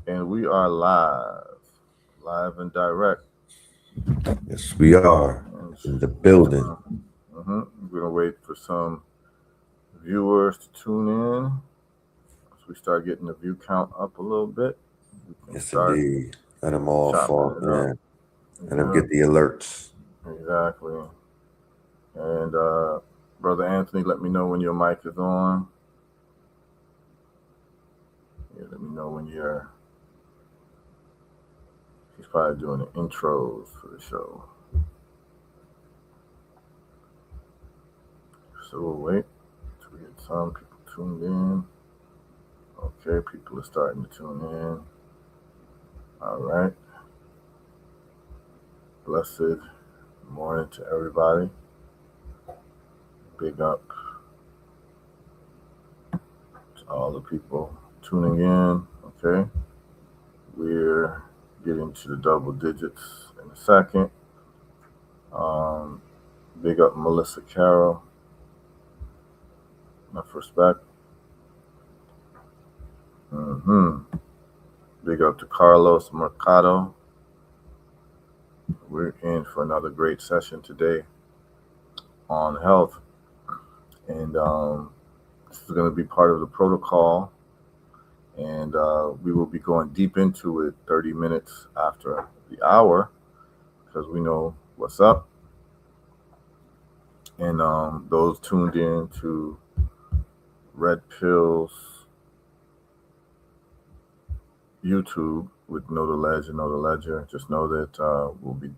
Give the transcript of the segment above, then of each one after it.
And we are live and direct. Yes, we are And in the building. we're gonna wait for some viewers to tune in. As we start getting the view count up a little bit, we can Yes, start indeed. Let them all chopping fall it up. in. Let them Yeah, get the alerts. exactly. And Brother Anthony, let me know when your mic is on. Yeah, let me know when you're. He's probably doing the intros for the show. So we'll wait till we get some people tuned in. Okay, people are starting to tune in. All right. Blessed morning to everybody. Big up to all the people tuning in. Okay. We're getting to the double digits in a second. Um, Big up Melissa Carroll. Enough respect. hmm Big up to Carlos Mercado. We're in for another great session today on health. And this is going to be part of the protocol. And we will be going deep into it 30 minutes after the hour because we know what's up. And those tuned in to Red Pills YouTube with Know the Ledger, Know the Ledger, just know that we'll be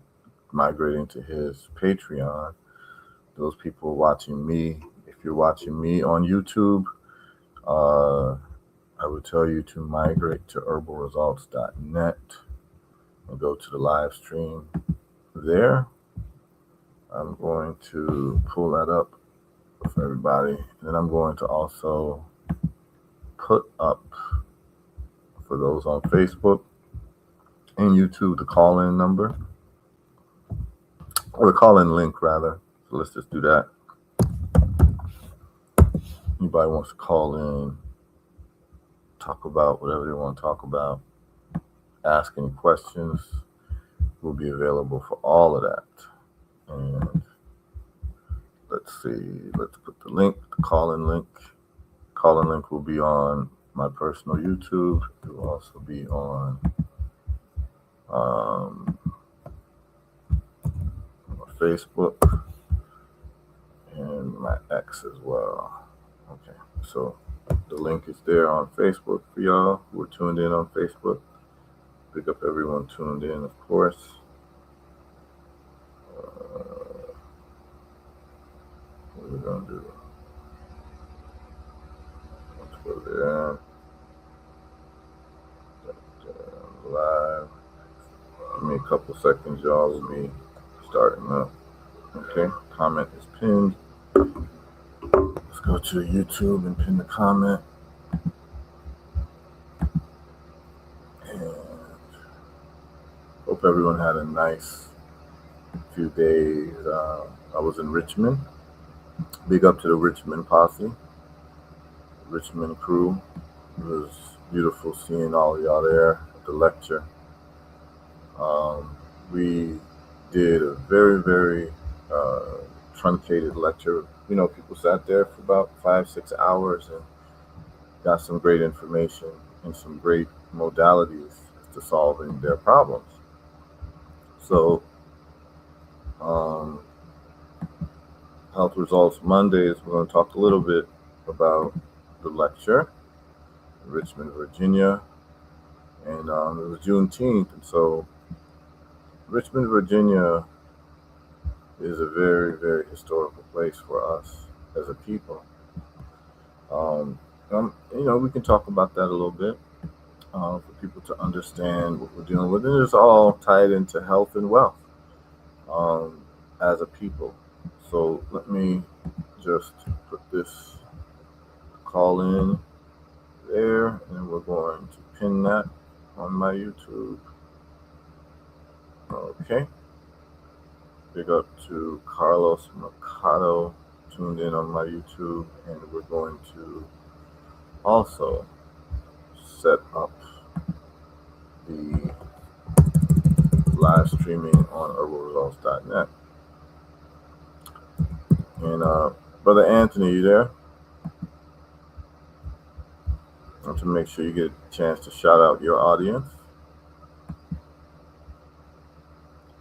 migrating to his Patreon. Those people watching me, if you're watching me on YouTube, uh, I would tell you to migrate to herbalresults.net and go to the live stream there. I'm going to pull that up for everybody. And then I'm going to also put up for those on Facebook and YouTube the call in number or the call in link rather. So let's just do that. Anybody wants to call in, talk about whatever they want to talk about, ask any questions, we'll be available for all of that. And let's see, let's put the link, the call in link. Call in link will be on my personal YouTube. It will also be on um, Facebook and my X as well. Okay, so the link is there on Facebook for y'all who are tuned in on Facebook. Pick up everyone tuned in, of course. What are we gonna do? Let's go there. Live. Give me a couple seconds, y'all. With me starting up. Okay, comment is pinned. Let's go to YouTube and pin the comment. And hope everyone had a nice few days. I was in Richmond. Big up to the Richmond posse, Richmond crew. It was beautiful seeing all of y'all there at the lecture. Um, we did a very truncated lecture. You know, people sat there for about 5 6 hours and got some great information and some great modalities to solving their problems. So, um, Health Results Mondays, we're going to talk a little bit about the lecture in Richmond, Virginia, and it was Juneteenth, and so Richmond, Virginia is a very historical place for us as a people. Um, we can talk about that a little bit for people to understand what we're dealing with, and it's all tied into health and wealth um, as a people. So let me just put this call in there, and we're going to pin that on my YouTube. Okay. Big up to Carlos Mercado tuned in on my YouTube, and we're going to also set up live streaming on herbalresults.net. And Brother Anthony, you there? I want to make sure you get a chance to shout out your audience.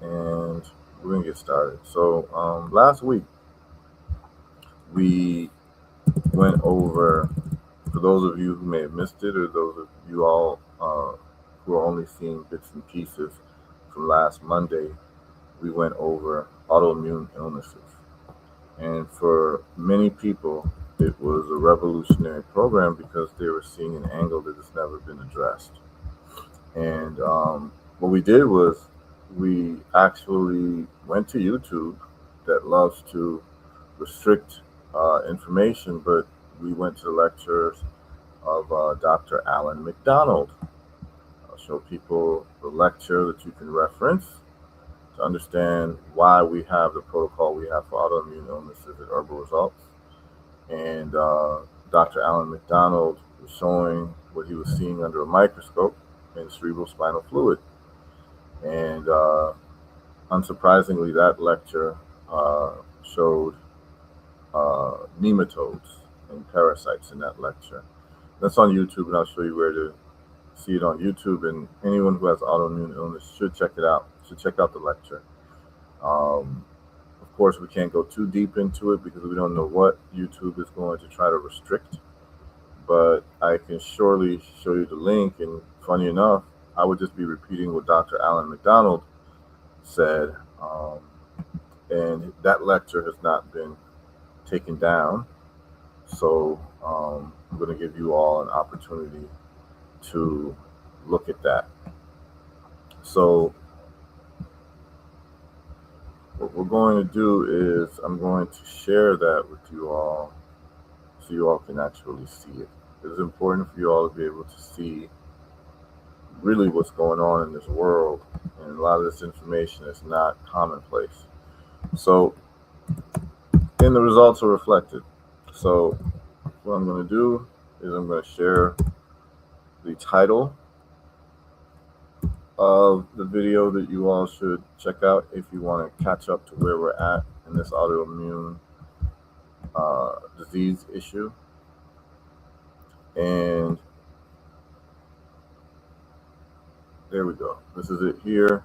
And we're going to get started. So last week, we went over, for those of you who may have missed it, or those of you all who are only seeing bits and pieces from last Monday, we went over autoimmune illnesses. And for many people, it was a revolutionary program because they were seeing an angle that has never been addressed. And what we did was we actually went to YouTube, that loves to restrict information, but we went to the lectures of Dr. Alan McDonald. I'll show people the lecture that you can reference to understand why we have the protocol we have for autoimmune illnesses at Herbal Results. And Dr. Alan McDonald was showing what he was seeing under a microscope in cerebral spinal fluid. And unsurprisingly, that lecture showed nematodes and parasites in that lecture. That's on YouTube, and I'll show you where to see it on YouTube. And anyone who has autoimmune illness should check it out. Should check out the lecture. Of course, we can't go too deep into it because we don't know what YouTube is going to try to restrict. But I can surely show you the link. And funny enough, I would just be repeating what Dr. Alan McDonald said. And that lecture has not been taken down. So I'm going to give you all an opportunity to look at that. So what we're going to do is I'm going to share that with you all so you all can actually see it. It's important for you all to be able to see really what's going on in this world, and a lot of this information is not commonplace. So, and the results are reflected. So what I'm going to do is I'm going to share the title of the video that you all should check out if you want to catch up to where we're at in this autoimmune disease issue. And there we go. This is it here.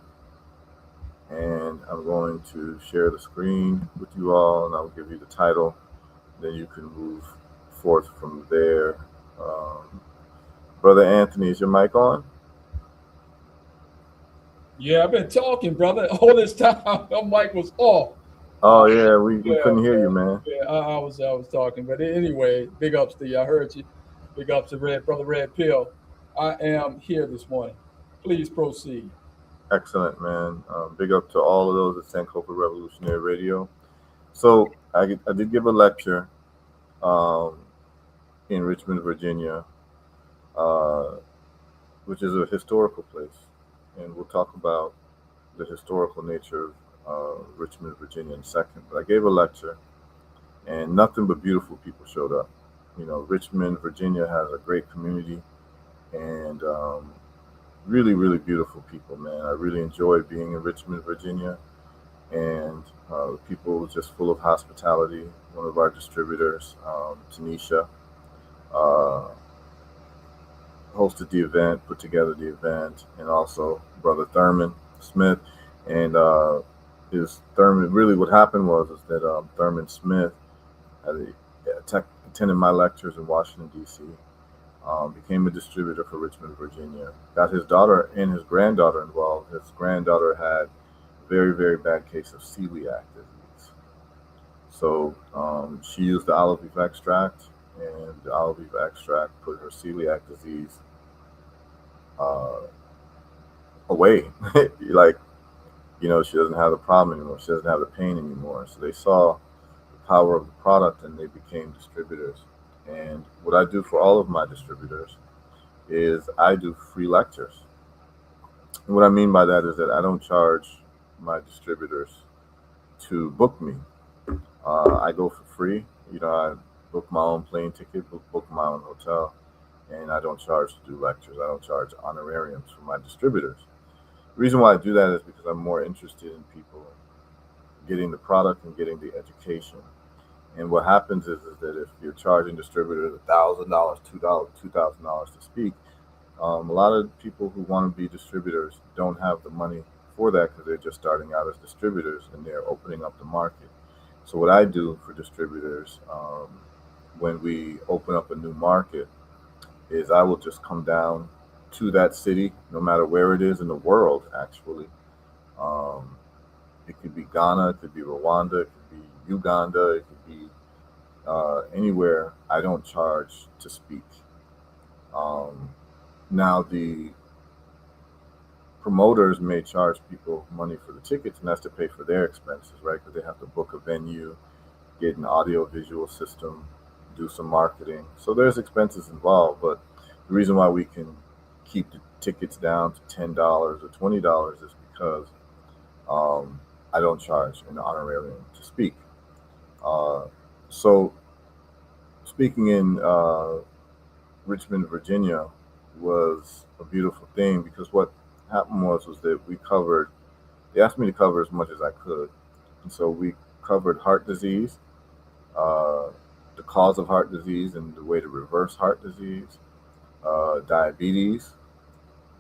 And I'm going to share the screen with you all, and I'll give you the title. Then you can move forth from there. Brother Anthony, is your mic on? Yeah, I've been talking, brother, all this time. My mic was off. Oh yeah, we couldn't hear you, man. Yeah, I was talking, but anyway, big ups to you. I heard you. Big ups to Brother Red Pill. I am here this morning. Please proceed. Excellent, man. Big up to all of those at Sankofa Revolutionary Radio. So I did give a lecture in Richmond, Virginia, which is a historical place. And we'll talk about the historical nature of Richmond, Virginia in a second. But I gave a lecture, and nothing but beautiful people showed up. You know, Richmond, Virginia has a great community, and really, really beautiful people, man. I really enjoyed being in Richmond, Virginia, and the people were just full of hospitality. One of our distributors, Tanisha, hosted the event, put together the event, and also Brother Thurman Smith. And really what happened was that Thurman Smith attended my lectures in Washington, D.C., became a distributor for Richmond, Virginia, got his daughter and his granddaughter involved. His granddaughter had a very, very bad case of celiac disease. So she used the olive leaf extract, and the olive leaf extract put her celiac disease away. Like, you know, she doesn't have the problem anymore. She doesn't have the pain anymore. So they saw the power of the product, and they became distributors. And what I do for all of my distributors is I do free lectures. And what I mean by that is that I don't charge my distributors to book me. I go for free. You know, I book my own plane ticket, book my own hotel, and I don't charge to do lectures. I don't charge honorariums for my distributors. The reason why I do that is because I'm more interested in people getting the product and getting the education. And what happens is that if you're charging distributors $1,000, $2,000 to speak, a lot of people who want to be distributors don't have the money for that because they're just starting out as distributors and they're opening up the market. So what I do for distributors when we open up a new market is I will just come down to that city, no matter where it is in the world, actually. Um, it could be Ghana, it could be Rwanda, it could be Uganda, it could be anywhere. I don't charge to speak. Um, Now, the promoters may charge people money for the tickets, and that's to pay for their expenses, right? Because they have to book a venue, get an audio visual system, do some marketing. So there's expenses involved, but the reason why we can keep the tickets down to $10 or $20 is because I don't charge an honorarium to speak. So speaking in Richmond, Virginia was a beautiful thing because what happened was that they asked me to cover as much as I could. And so we covered heart disease, the cause of heart disease and the way to reverse heart disease, diabetes,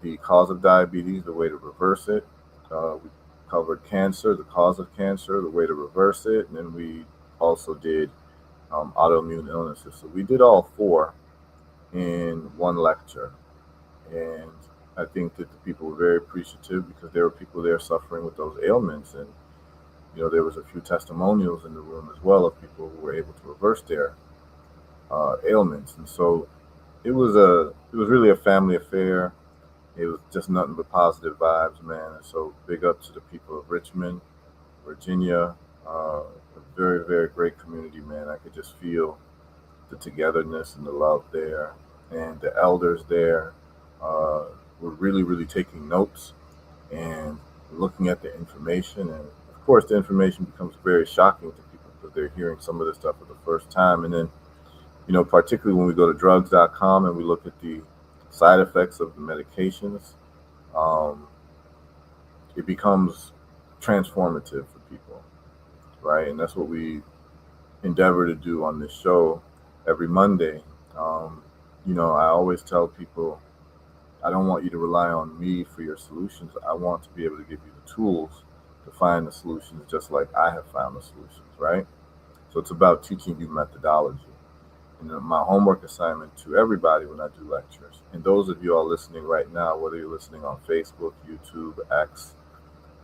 the cause of diabetes, the way to reverse it. We covered cancer, the cause of cancer, the way to reverse it. And then we also did autoimmune illnesses. So we did all four in one lecture. And I think that the people were very appreciative because there were people there suffering with those ailments. And, there was a few testimonials in the room as well of people who were able to reverse their ailments. And so it was really a family affair. It was just nothing but positive vibes, man. And so big up to the people of Richmond, Virginia, a very, very great community, man. I could just feel the togetherness and the love there. And the elders there were really, really taking notes and looking at the information. And of course, the information becomes very shocking to people because they're hearing some of this stuff for the first time. And then, particularly when we go to drugs.com and we look at the side effects of the medications, it becomes transformative for people, right? And that's what we endeavor to do on this show every Monday. I always tell people, I don't want you to rely on me for your solutions. I want to be able to give you the tools to find the solutions just like I have found the solutions, right? So it's about teaching you methodology. And my homework assignment to everybody when I do lectures, and those of you all listening right now, whether you're listening on Facebook, YouTube, X,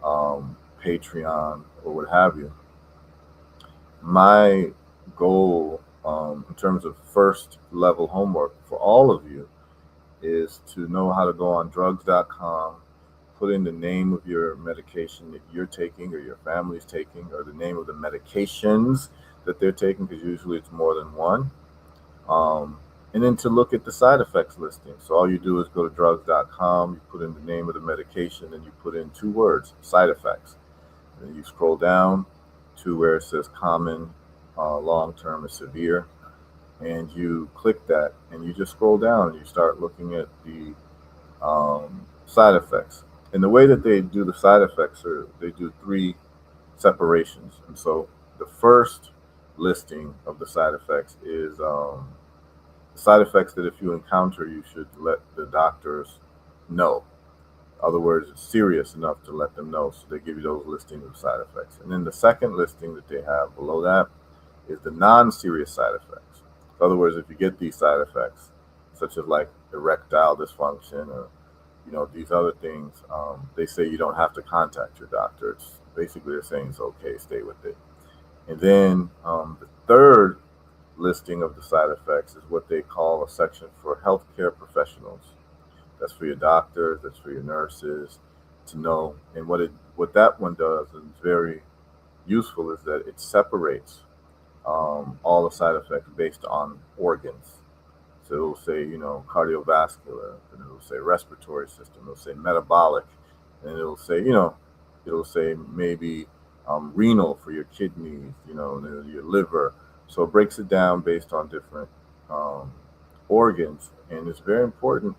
Patreon, or what have you, my goal in terms of first level homework for all of you is to know how to go on drugs.com, put in the name of your medication that you're taking or your family's taking, or the name of the medications that they're taking, because usually it's more than one. And then to look at the side effects listing. So all you do is go to drugs.com, you put in the name of the medication, and you put in 2 words, side effects. And then you scroll down to where it says common, long-term, and severe. And you click that, and you just scroll down, and you start looking at the side effects. And the way that they do the side effects they do 3 separations. And so the first listing of the side effects is side effects that if you encounter, you should let the doctors know. In other words, it's serious enough to let them know. So they give you those listings of side effects. And then the second listing that they have below that is the non-serious side effects. In other words, if you get these side effects, such as like erectile dysfunction or these other things, they say you don't have to contact your doctor. It's basically they're saying it's okay, stay with it. And then the third listing of the side effects is what they call a section for healthcare professionals. That's for your doctors, that's for your nurses to know. And what that one does, and it's very useful, is that it separates all the side effects based on organs. So it'll say, cardiovascular, and it'll say respiratory system, it'll say metabolic, and it'll say maybe renal for your kidneys, your liver. So it breaks it down based on different organs. And it's very important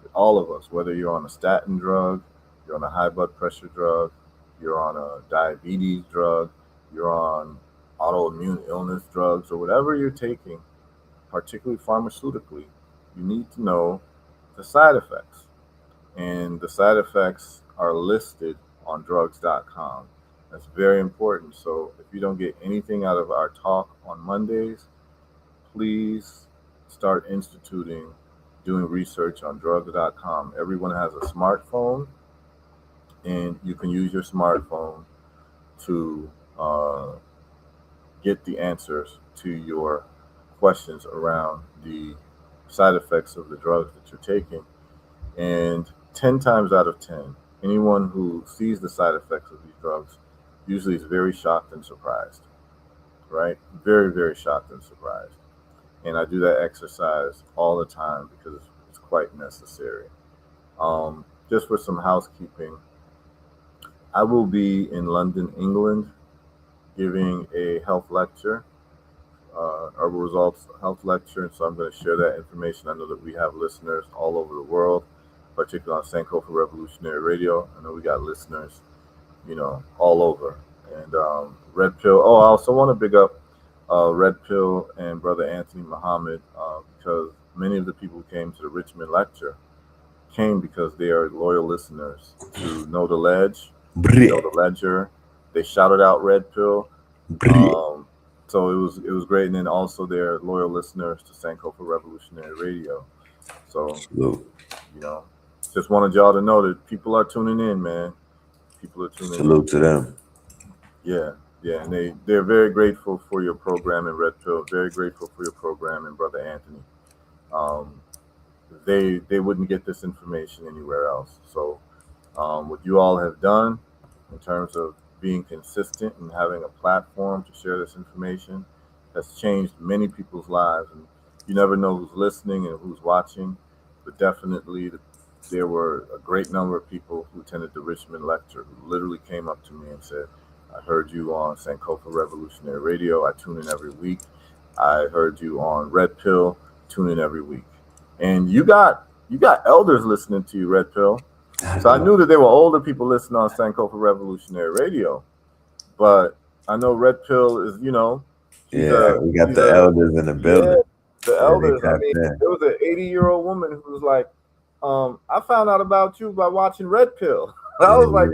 that all of us, whether you're on a statin drug you're on a high blood pressure drug, you're on a diabetes drug, you're on autoimmune illness drugs, or whatever you're taking, particularly pharmaceutically, you need to know the side effects. And the side effects are listed on drugs.com. That's very important. So if you don't get anything out of our talk on Mondays, please start instituting doing research on drugs.com. Everyone has a smartphone, and you can use your smartphone to get the answers to your questions around the side effects of the drugs that you're taking. And 10 times out of 10, anyone who sees the side effects of these drugs usually is very shocked and surprised, right? Very, very shocked and surprised. And I do that exercise all the time because it's quite necessary. Just for some housekeeping, I will be in London, England, giving a health lecture, Herbal Results health lecture. So I'm going to share that information. I know that we have listeners all over the world, particularly on Sankofa Revolutionary Radio. I know we got listeners, all over. And Red Pill. Oh, I also want to big up Red Pill and Brother Anthony Muhammad because many of the people who came to the Richmond lecture came because they are loyal listeners to Know the Ledge, Know the Ledger. They shouted out Red Pill. So it was great. And then also they're loyal listeners to Sankofa Revolutionary Radio. So, just wanted y'all to know that people are tuning in, man. People are tuning in. Salute to them. Yeah, and they're very grateful for your program in Red Pill. Very grateful for your program in Brother Anthony. They wouldn't get this information anywhere else. So, what you all have done in terms of being consistent and having a platform to share this information has changed many people's lives. And you never know who's listening and who's watching, but definitely there were a great number of people who attended the Richmond lecture who literally came up to me and said, I heard you on Sankofa Revolutionary Radio. I tune in every week. I heard you on Red Pill. Tune in every week. And you got elders listening to you, Red Pill. So I knew that there were older people listening on Sankofa Revolutionary Radio. But I know Red Pill is, we got the elders in the building. Yeah, the elders. I mean, there was an 80-year-old woman who was like, I found out about you by watching Red Pill. I was like,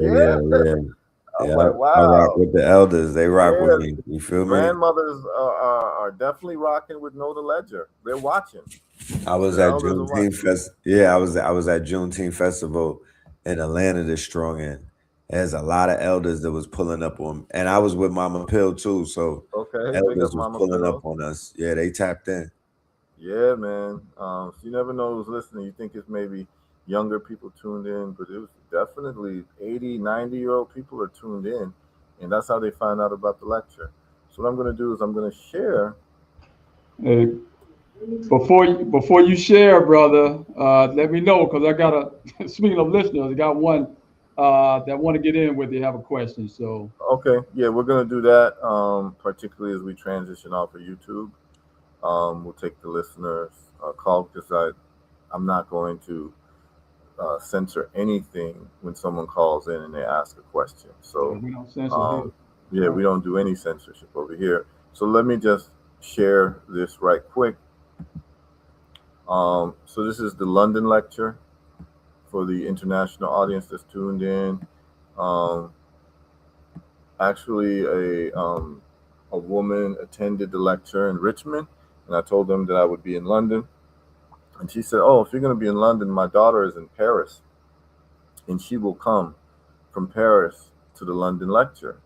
like, wow. I rock with the elders. They rock with me. You feel me? Grandmothers are definitely rocking with Know the Ledger. They're watching. I was at Juneteenth I was at Juneteenth Festival in Atlanta this strong end. There's a lot of elders that was pulling up on, and I was with Mama Pill too. So elders was pulling up on us. Yeah, they tapped in. Yeah, man. So you never know who's listening. You think it's maybe younger people tuned in, but it was definitely 80, 90-year-old people are tuned in, and that's how they find out about the lecture. So what I'm going to do is I'm going to share. Hey, before you share, brother, let me know, because I got speaking of listeners, I got one that want to get in with you, have a question. So okay, yeah, we're going to do that, particularly as we transition off of YouTube. We'll take the listeners' call because I'm not going to censor anything when someone calls in and they ask a question. So we don't censor here. We don't do any censorship over here. So let me just share this right quick. So this is the London lecture for the international audience that's tuned in. Actually, a woman attended the lecture in Richmond, and I told them that I would be in London. And she said, oh, if you're going to be in London, my daughter is in Paris, and she will come from Paris to the London lecture.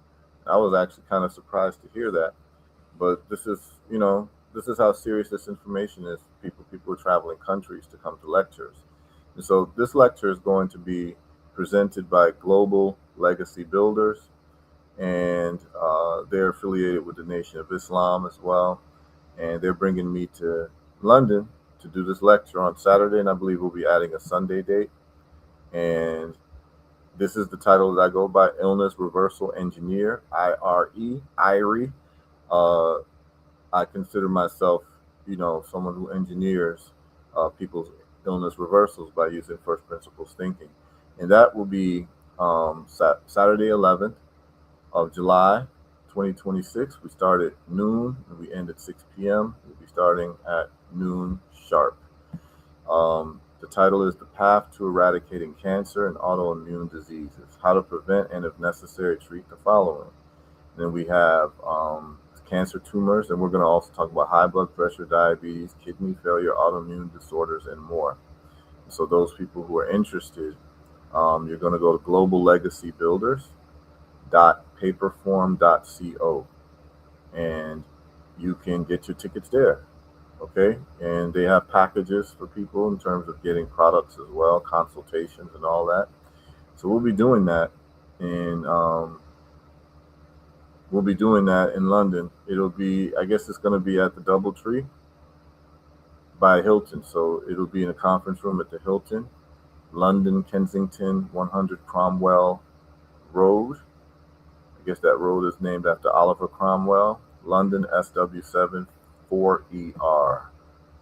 I was actually kind of surprised to hear that. But this is how serious this information is. People are traveling countries to come to lectures. And so this lecture is going to be presented by Global Legacy Builders, and they're affiliated with the Nation of Islam as well. And they're bringing me to London to do this lecture on Saturday, and I believe we'll be adding a Sunday date. And this is the title that I go by, Illness Reversal Engineer, IRE. I consider myself, someone who engineers people's illness reversals by using first principles thinking. And that will be Saturday 11th of July 2026. We start at noon and we end at 6 p.m. We'll be starting at noon sharp. The title is The Path to Eradicating Cancer and Autoimmune Diseases, How to Prevent and, if necessary, Treat the Following. Then we have cancer tumors, and we're going to also talk about high blood pressure, diabetes, kidney failure, autoimmune disorders, and more. So those people who are interested, you're going to go to globallegacybuilders.paperform.co, and you can get your tickets there. Okay, and they have packages for people in terms of getting products as well, consultations and all that. So we'll be doing that in London. It'll be, I guess it's going to be at the DoubleTree by Hilton. So it'll be in a conference room at the Hilton, London, Kensington, 100 Cromwell Road. I guess that road is named after Oliver Cromwell. London, SW7 4ER.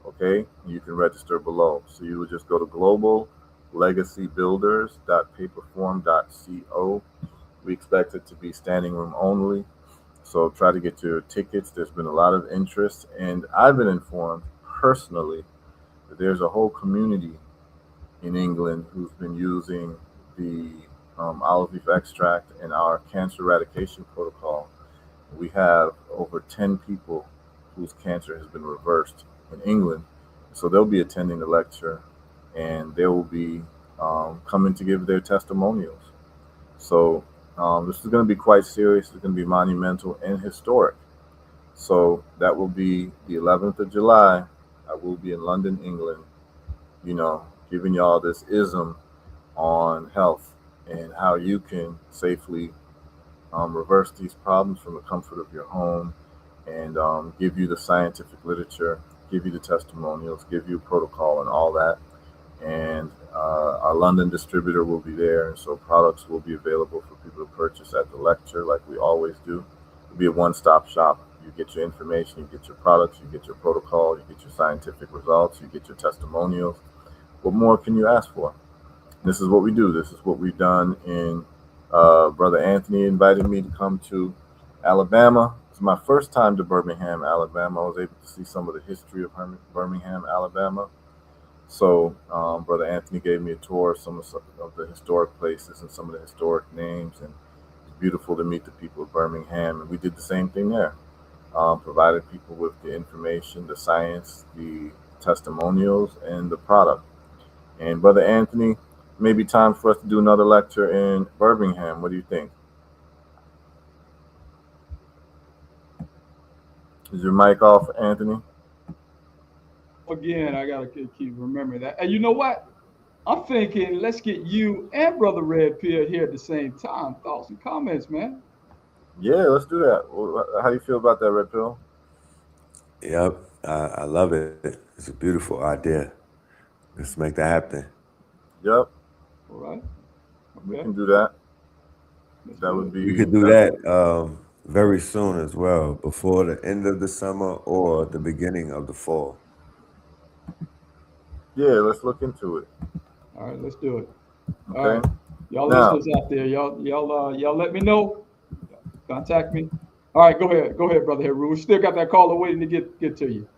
Okay, you can register below. So you would just go to globallegacybuilders.paperform.co. We expect it to be standing room only. So try to get your tickets. There's been a lot of interest, and I've been informed personally that there's a whole community in England who's been using the olive leaf extract and our cancer eradication protocol. We have over 10 people whose cancer has been reversed in England. So they'll be attending the lecture, and they will be coming to give their testimonials. So this is going to be quite serious. It's going to be monumental and historic. So that will be the 11th of July. I will be in London, England, giving y'all this ism on health and how you can safely reverse these problems from the comfort of your home, and give you the scientific literature, give you the testimonials, give you protocol and all that. And our London distributor will be there, and so products will be available for people to purchase at the lecture like we always do. It'll be a one-stop shop. You get your information, you get your products, you get your protocol, you get your scientific results, you get your testimonials. What more can you ask for? This is what we do. This is what we've done in Brother Anthony invited me to come to Alabama. It's my first time to Birmingham, Alabama. I was able to see some of the history of Birmingham, Alabama. So Brother Anthony gave me a tour of some of the historic places and some of the historic names, and it's beautiful to meet the people of Birmingham. And we did the same thing there, provided people with the information, the science, the testimonials, and the product. And Brother Anthony, maybe time for us to do another lecture in Birmingham. What do you think? Is your mic off, Anthony? Again, I gotta keep remembering that. And you know what? I'm thinking let's get you and Brother Red Pill here at the same time. Thoughts and comments, man. Yeah, let's do that. How do you feel about that, Red Pill? Yep, I love it. It's a beautiful idea. Let's make that happen. Yep. All right. Okay. We can do that. That would be. We could do that very soon as well, before the end of the summer or the beginning of the fall. Yeah, let's look into it. All right, let's do it. Okay. All right, y'all listeners out there, y'all let me know. Contact me. All right, go ahead, Brother Heru. We still got that caller waiting to get to you.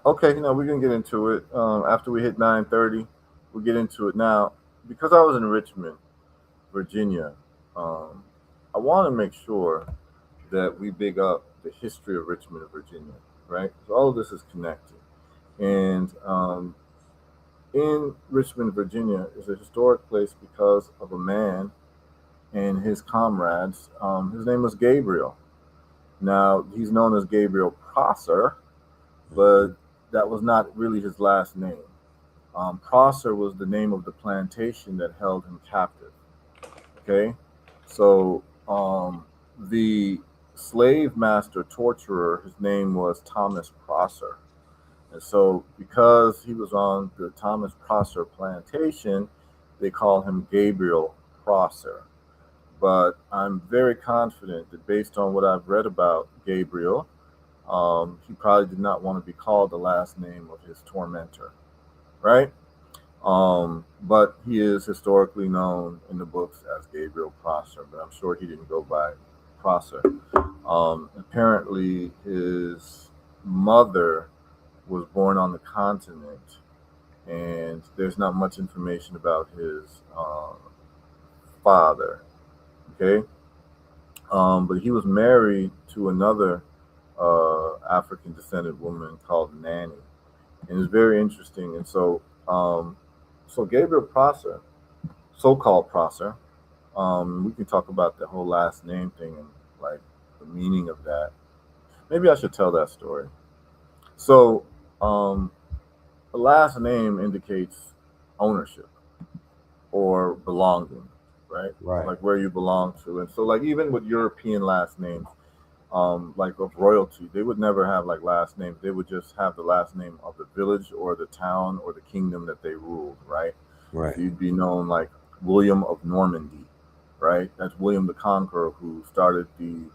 Okay, we can get into it after we hit 9:30. We'll get into it now. Because I was in Richmond, Virginia, I want to make sure that we big up the history of Richmond, Virginia, right? So all of this is connected. And in Richmond, Virginia is a historic place because of a man and his comrades. His name was Gabriel. Now, he's known as Gabriel Prosser, but that was not really his last name. Prosser was the name of the plantation that held him captive. Okay, so the slave master torturer, his name was Thomas Prosser. And so because he was on the Thomas Prosser plantation, they call him Gabriel Prosser. But I'm very confident that based on what I've read about Gabriel, he probably did not want to be called the last name of his tormentor, right? But he is historically known in the books as Gabriel Prosser, but I'm sure he didn't go by Prosser. Apparently, his mother was born on the continent, and there's not much information about his father. Okay, but he was married to another African descended woman called Nanny, and it's very interesting. And so Gabriel Prosser, so-called Prosser, we can talk about the whole last name thing and like the meaning of that. Maybe I should tell that story. So, the last name indicates ownership or belonging, right? Right. Like where you belong to. And so, like even with European last names, like of royalty, they would never have like last names. They would just have the last name of the village or the town or the kingdom that they ruled, right? Right. So you'd be known like William of Normandy, right? That's William the Conqueror who started the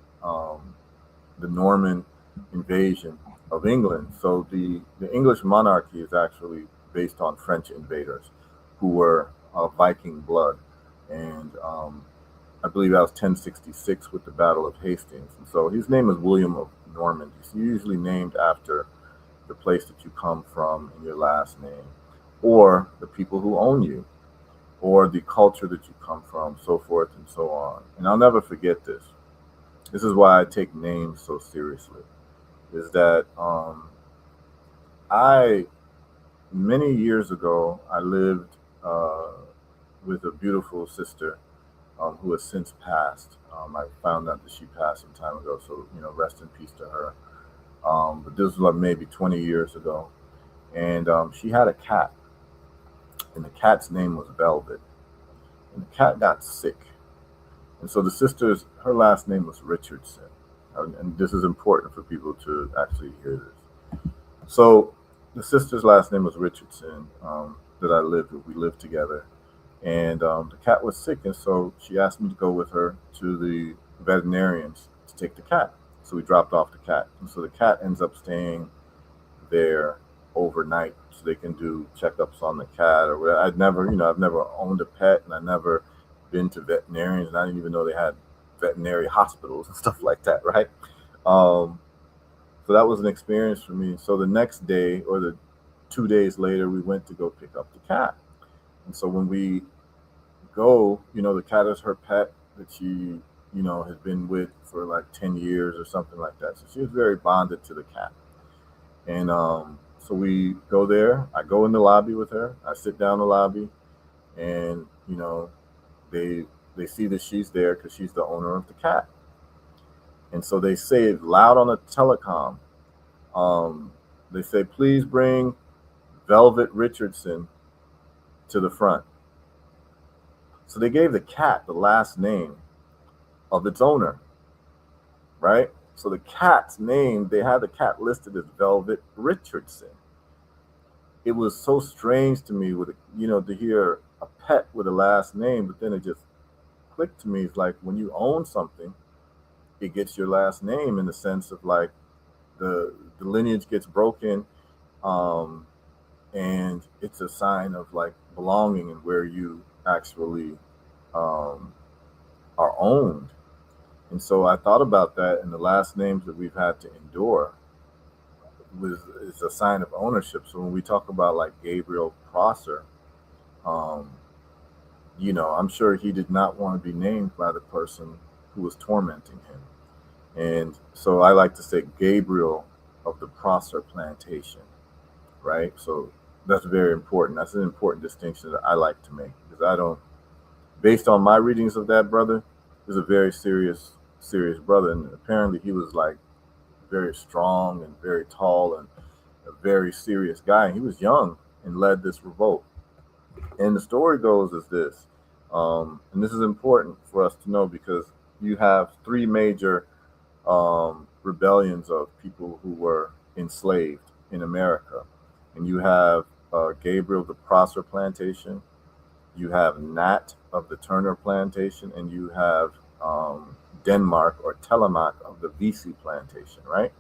Norman invasion of England. So the English monarchy is actually based on French invaders who were Viking blood. And I believe that was 1066 with the Battle of Hastings. And so his name is William of Normandy. So usually named after the place that you come from in your last name, or the people who own you, or the culture that you come from, so forth and so on. And I'll never forget this. This is why I take names so seriously. Is that many years ago, I lived with a beautiful sister who has since passed. I found out that she passed some time ago, so rest in peace to her. But this was like maybe 20 years ago, and she had a cat, and the cat's name was Velvet, and the cat got sick, and so her last name was Richardson, and this is important for people to actually hear this. So the sister's last name was Richardson that I lived with. We lived together. And the cat was sick, and so she asked me to go with her to the veterinarians to take the cat. So we dropped off the cat, and so the cat ends up staying there overnight, so they can do checkups on the cat. Or whatever. I've never owned a pet, and I've never been to veterinarians, and I didn't even know they had veterinary hospitals and stuff like that, right? So that was an experience for me. So the next day, or the 2 days later, we went to go pick up the cat. And so when we go, the cat is her pet that she, has been with for like 10 years or something like that. So she was very bonded to the cat. And so we go there. I go in the lobby with her. I sit down in the lobby, and, they see that she's there because she's the owner of the cat. And so they say it loud on the telecom. They say, please bring Velvet Richardson to the front. So they gave the cat the last name of its owner, right? So the cat's name, they had the cat listed as Velvet Richardson. It was so strange to me to hear a pet with a last name, but then it just clicked to me. It's like when you own something, it gets your last name in the sense of like the lineage gets broken, and it's a sign of like belonging and where you actually are owned. And so I thought about that, and the last names that we've had to endure is a sign of ownership. So when we talk about like Gabriel Prosser, I'm sure he did not want to be named by the person who was tormenting him. And so I like to say Gabriel of the Prosser plantation, right? So that's very important. That's an important distinction that I like to make, because based on my readings of that brother, is a very serious brother. And apparently he was like very strong and very tall and a very serious guy. And he was young and led this revolt. And the story goes as this, and this is important for us to know, because you have three major rebellions of people who were enslaved in America. And you have Gabriel the Prosser plantation, you have Nat of the Turner plantation, and you have Denmark or Telemaque of the Vesey plantation, right?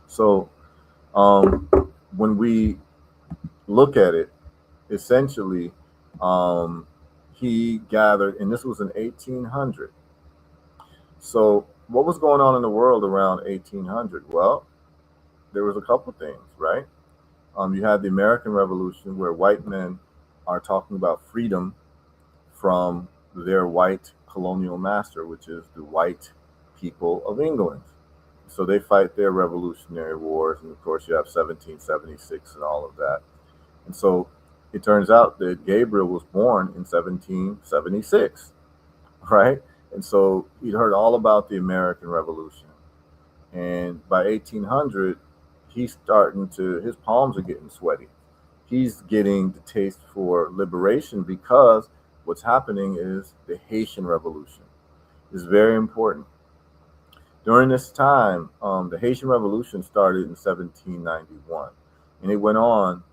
So when we look at it, essentially, he gathered, and this was in 1800. So what was going on in the world around 1800? Well, there was a couple things, right? You had the American Revolution, where white men are talking about freedom from their white colonial master, which is the white people of England. So they fight their Revolutionary Wars, and of course you have 1776 and all of that. And so it turns out that Gabriel was born in 1776, right? And so he'd heard all about the American Revolution. And by 1800, his palms are getting sweaty. He's getting the taste for liberation, because what's happening is the Haitian Revolution is very important. During this time, the Haitian Revolution started in 1791, and it went on.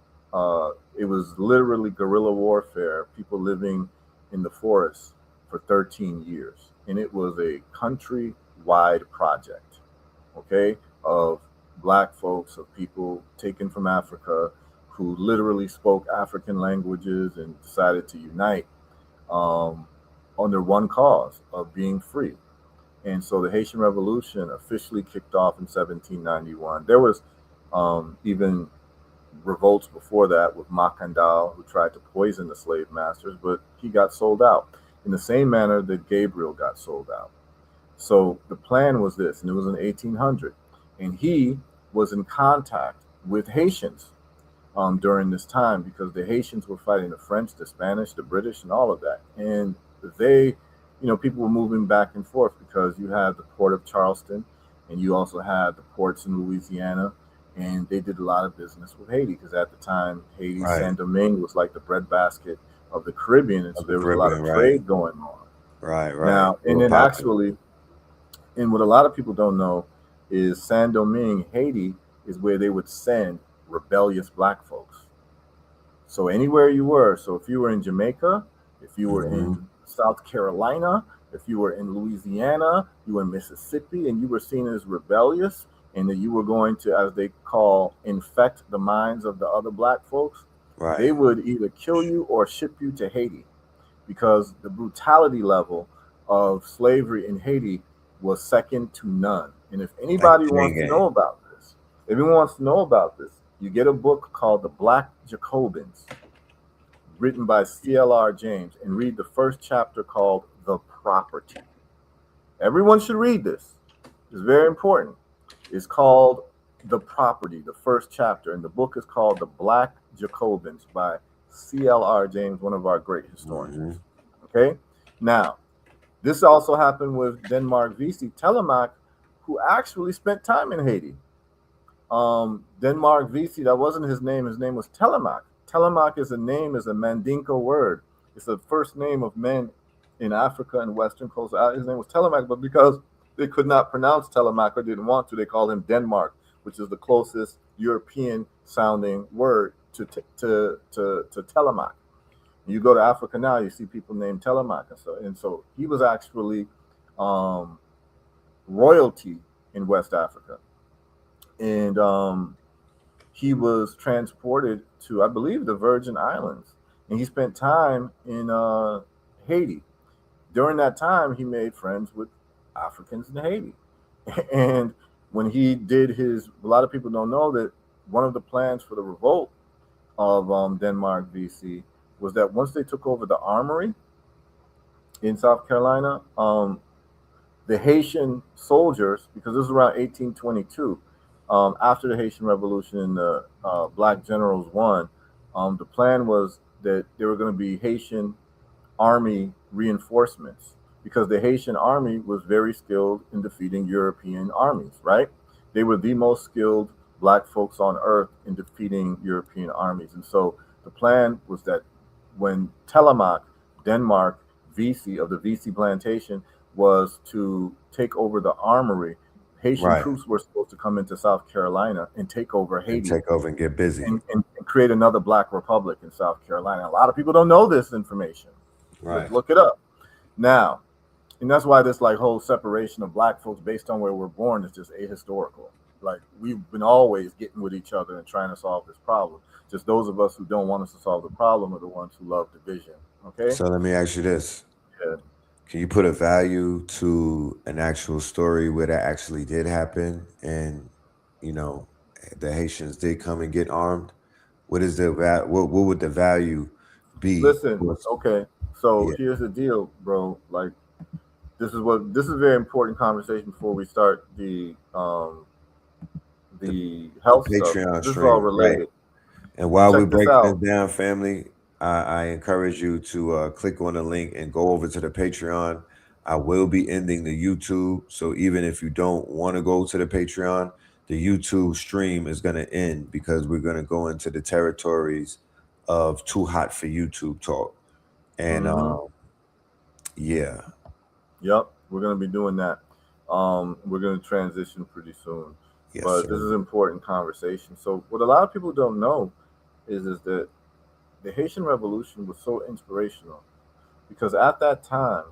It was literally guerrilla warfare, people living in the forest for 13 years. And it was a country-wide project, okay, of black folks, of people taken from Africa who literally spoke African languages and decided to unite under one cause of being free. And so the Haitian Revolution officially kicked off in 1791. There was even revolts before that with Macandal, who tried to poison the slave masters, but he got sold out in the same manner that Gabriel got sold out. So the plan was this, and it was in 1800, and he was in contact with Haitians during this time, because the Haitians were fighting the French, the Spanish, the British, and all of that. And they, people were moving back and forth, because you had the port of Charleston, and you also had the ports in Louisiana, and they did a lot of business with Haiti, because at the time, Haiti, right, Saint-Domingue was like the breadbasket of the Caribbean, and so there was a lot of trade going on. Right. Now, and then actually, and what a lot of people don't know is Saint-Domingue, Haiti, is where they would send rebellious black folks. So anywhere you were, so if you were in Jamaica, if you were in South Carolina, if you were in Louisiana, you were in Mississippi, and you were seen as rebellious, and that you were going to, as they call, infect the minds of the other black folks, right, they would either kill you or ship you to Haiti, because the brutality level of slavery in Haiti was second to none. And if anybody wants to know about this, you get a book called The Black Jacobins, written by C.L.R. James, and read the first chapter called The Property. Everyone should read this. It's very important. It's called The Property, the first chapter, and the book is called The Black Jacobins by C.L.R. James, one of our great historians. Okay? Now, this also happened with Denmark Vesey Telemaque, who actually spent time in Haiti. Denmark Vesey, that wasn't his name was Telemaque. Telemaque is a Mandinka word. It's the first name of men in Africa and Western Coast. His name was Telemaque, but because they could not pronounce Telemaque or didn't want to, they called him Denmark, which is the closest European sounding word to Telemaque. You go to Africa now, you see people named Telemaque. And so he was actually royalty in West Africa. And he was transported to, I believe, the Virgin Islands. And he spent time in Haiti. During that time, he made friends with Africans in Haiti. And when he did a lot of people don't know that one of the plans for the revolt of Denmark Vesey was that once they took over the armory in South Carolina, the Haitian soldiers, because this was around 1822, after the Haitian Revolution and the black generals won, the plan was that there were going to be Haitian army reinforcements, because the Haitian army was very skilled in defeating European armies, right? They were the most skilled black folks on earth in defeating European armies. And so the plan was that when Telemaque, Denmark Vesey of the Vesey plantation, was to take over the armory, Haitian troops were supposed to come into South Carolina and take over Haiti. Take over and get busy. And create another black republic in South Carolina. A lot of people don't know this information. Right. Look it up. Now, and that's why this whole separation of black folks based on where we're born is just ahistorical. Like we've been always getting with each other and trying to solve this problem. Just those of us who don't want us to solve the problem are the ones who love division. Okay. So let me ask you this. Yeah. Can you put a value to an actual story where that actually did happen and, you know, the Haitians did come and get armed? What is the what would the value be? Listen. Okay. So Yeah. here's the deal, bro. Like this is a very important conversation before we start the health stuff. Patreon This is all stream, right? related. And while we're Check this breaking this out. down, family, I encourage you to click on the link and go over to the Patreon. I will be ending the YouTube. So even if you don't want to go to the Patreon, the YouTube stream is going to end because we're going to go into the territories of too hot for YouTube talk. And yeah. Yep, we're going to be doing that. We're going to transition pretty soon. Yes, but sir. This is an important conversation. So what a lot of people don't know is that the Haitian Revolution was so inspirational because at that time,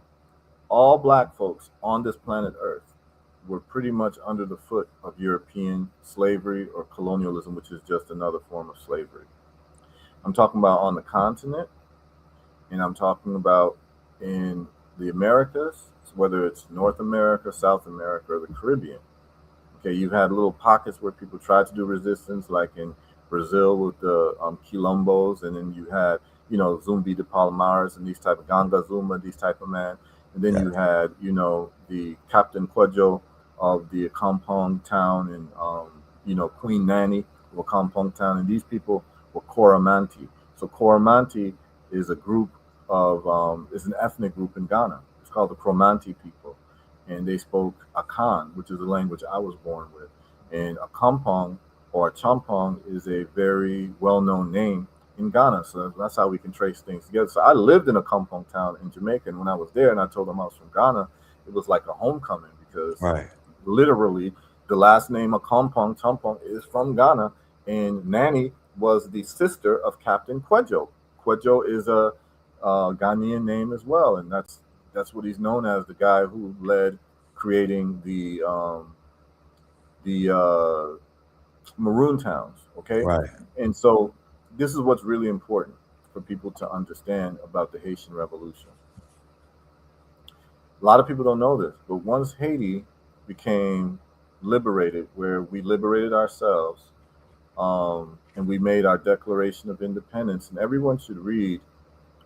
all black folks on this planet Earth were pretty much under the foot of European slavery or colonialism, which is just another form of slavery. I'm talking about on the continent, and I'm talking about in the Americas, whether it's North America, South America, or the Caribbean. Okay, you've had little pockets where people tried to do resistance, like in Brazil with the Quilombos, and then you had, Zumbi de Palmares and these type of Ganga Zuma, these type of men. And then you had, the Captain Quejo of the Kampong town and, Queen Nanny of a Kampong town. And these people were Coromantee. So Coromantee is a group of, is an ethnic group in Ghana. It's called the Coromantee people. And they spoke Akan, which is the language I was born with. And a Kampong or a Champong is a very well-known name in Ghana. So that's how we can trace things together. So I lived in a Kampong town in Jamaica, and when I was there and I told them I was from Ghana, it was like a homecoming because literally the last name of Kampong, Champong, is from Ghana, and Nanny was the sister of Captain Quejo. Quejo is a Ghanaian name as well, and that's what he's known as, the guy who led creating the Maroon Towns. Okay, right. And so this is what's really important for people to understand about the Haitian Revolution. A lot of people don't know this, but once Haiti became liberated, where we liberated ourselves, and we made our Declaration of Independence, and everyone should read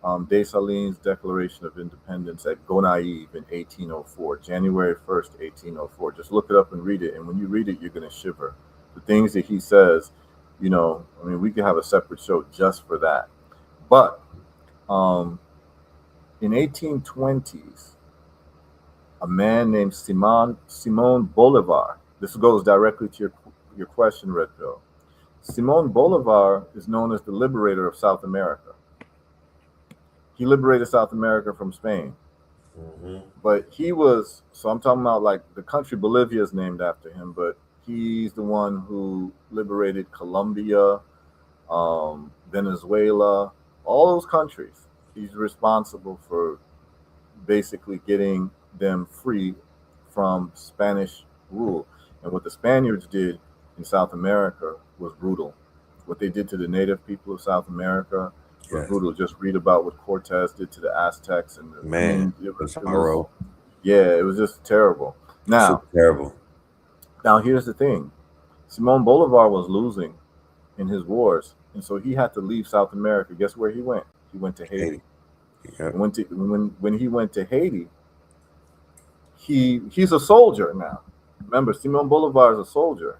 Dessalines' Declaration of Independence at Gonaïves in 1804, January 1st, 1804. Just look it up and read it, and when you read it, you're going to shiver. The things that he says, we could have a separate show just for that. But in 1820s, a man named Simon Bolivar, this goes directly to your question, Red Pill. Simon Bolivar is known as the liberator of South America. He liberated South America from Spain. But he was, so I'm talking about like the country Bolivia is named after him, but he's the one who liberated Colombia, Venezuela, all those countries. He's responsible for basically getting them free from Spanish rule. And what the Spaniards did in South America was brutal. What they did to the native people of South America was brutal. Just read about what Cortez did to the Aztecs and it was just terrible. Now, terrible. Now here's the thing: Simon Bolivar was losing in his wars, and so he had to leave South America. Guess where he went? He went to Haiti. When he went to Haiti, he's a soldier now. Remember, Simon Bolivar is a soldier.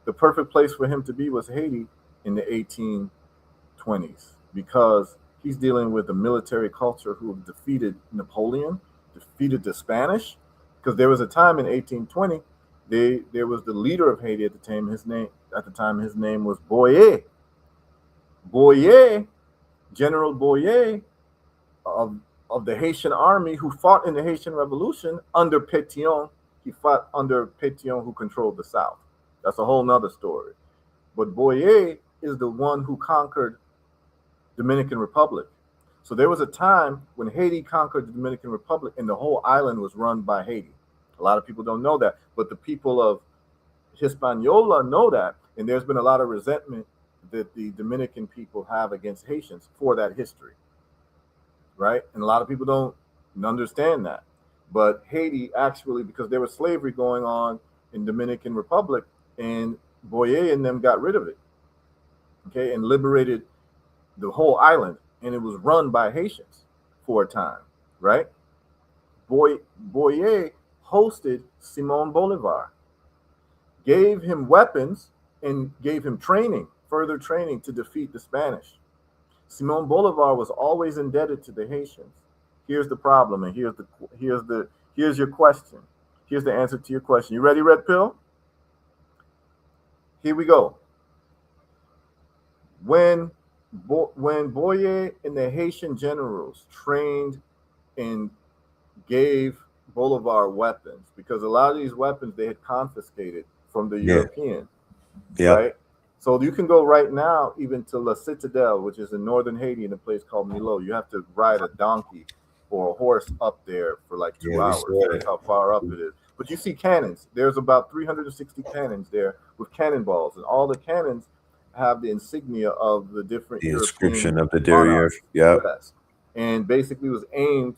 The perfect place for him to be was Haiti in the 1820s because he's dealing with a military culture who defeated Napoleon, defeated the Spanish. Because there was a time in 1820, there was the leader of Haiti at the time. His name was Boyer. Boyer, General Boyer of the Haitian army, who fought in the Haitian Revolution under Pétion. He fought under Pétion, who controlled the South. That's a whole nother story. But Boyer is the one who conquered Dominican Republic. So there was a time when Haiti conquered the Dominican Republic and the whole island was run by Haiti. A lot of people don't know that, but the people of Hispaniola know that, and there's been a lot of resentment that the Dominican people have against Haitians for that history, right? And a lot of people don't understand that. But Haiti actually, because there was slavery going on in Dominican Republic, and Boyer and them got rid of it, okay, and liberated the whole island, and it was run by Haitians for a time, right? Boyer hosted Simon Bolivar, gave him weapons and gave him training, further training to defeat the Spanish. Simon Bolivar was always indebted to the Haitians. Here's the problem, and here's your question. Here's the answer to your question. You ready, Red Pill? Here we go. When Boyer and the Haitian generals trained and gave Bolivar weapons, because a lot of these weapons they had confiscated from the Europeans, right? So you can go right now even to La Citadelle, which is in northern Haiti in a place called Milo. You have to ride a donkey or a horse up there for like 2 hours. That's how far up it is. But you see cannons. There's about 360 cannons there with cannonballs, and all the cannons have the insignia of the different inscription of the derriere. Yeah. And basically was aimed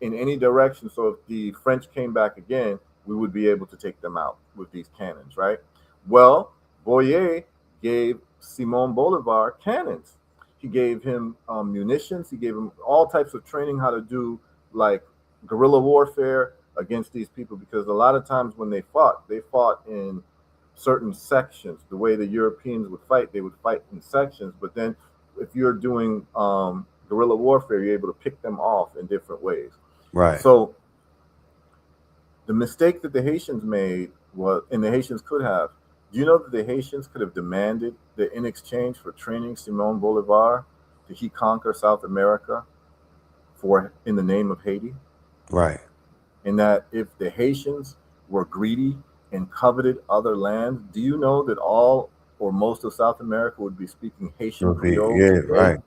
in any direction. So if the French came back again, we would be able to take them out with these cannons, right? Well, Boyer gave Simon Bolivar cannons. He gave him munitions. He gave him all types of training how to do like guerrilla warfare against these people, because a lot of times when they fought in certain sections. The way the Europeans would fight, they would fight in sections. But then if you're doing guerrilla warfare, you're able to pick them off in different ways. Right. So the mistake that the Haitians made was, and the Haitians could have, do you know that the Haitians could have demanded that in exchange for training Simon Bolivar, that he conquer South America in the name of Haiti? Right. And that if the Haitians were greedy and coveted other lands, do you know that all or most of South America would be speaking Haitian Creole? Yeah, right.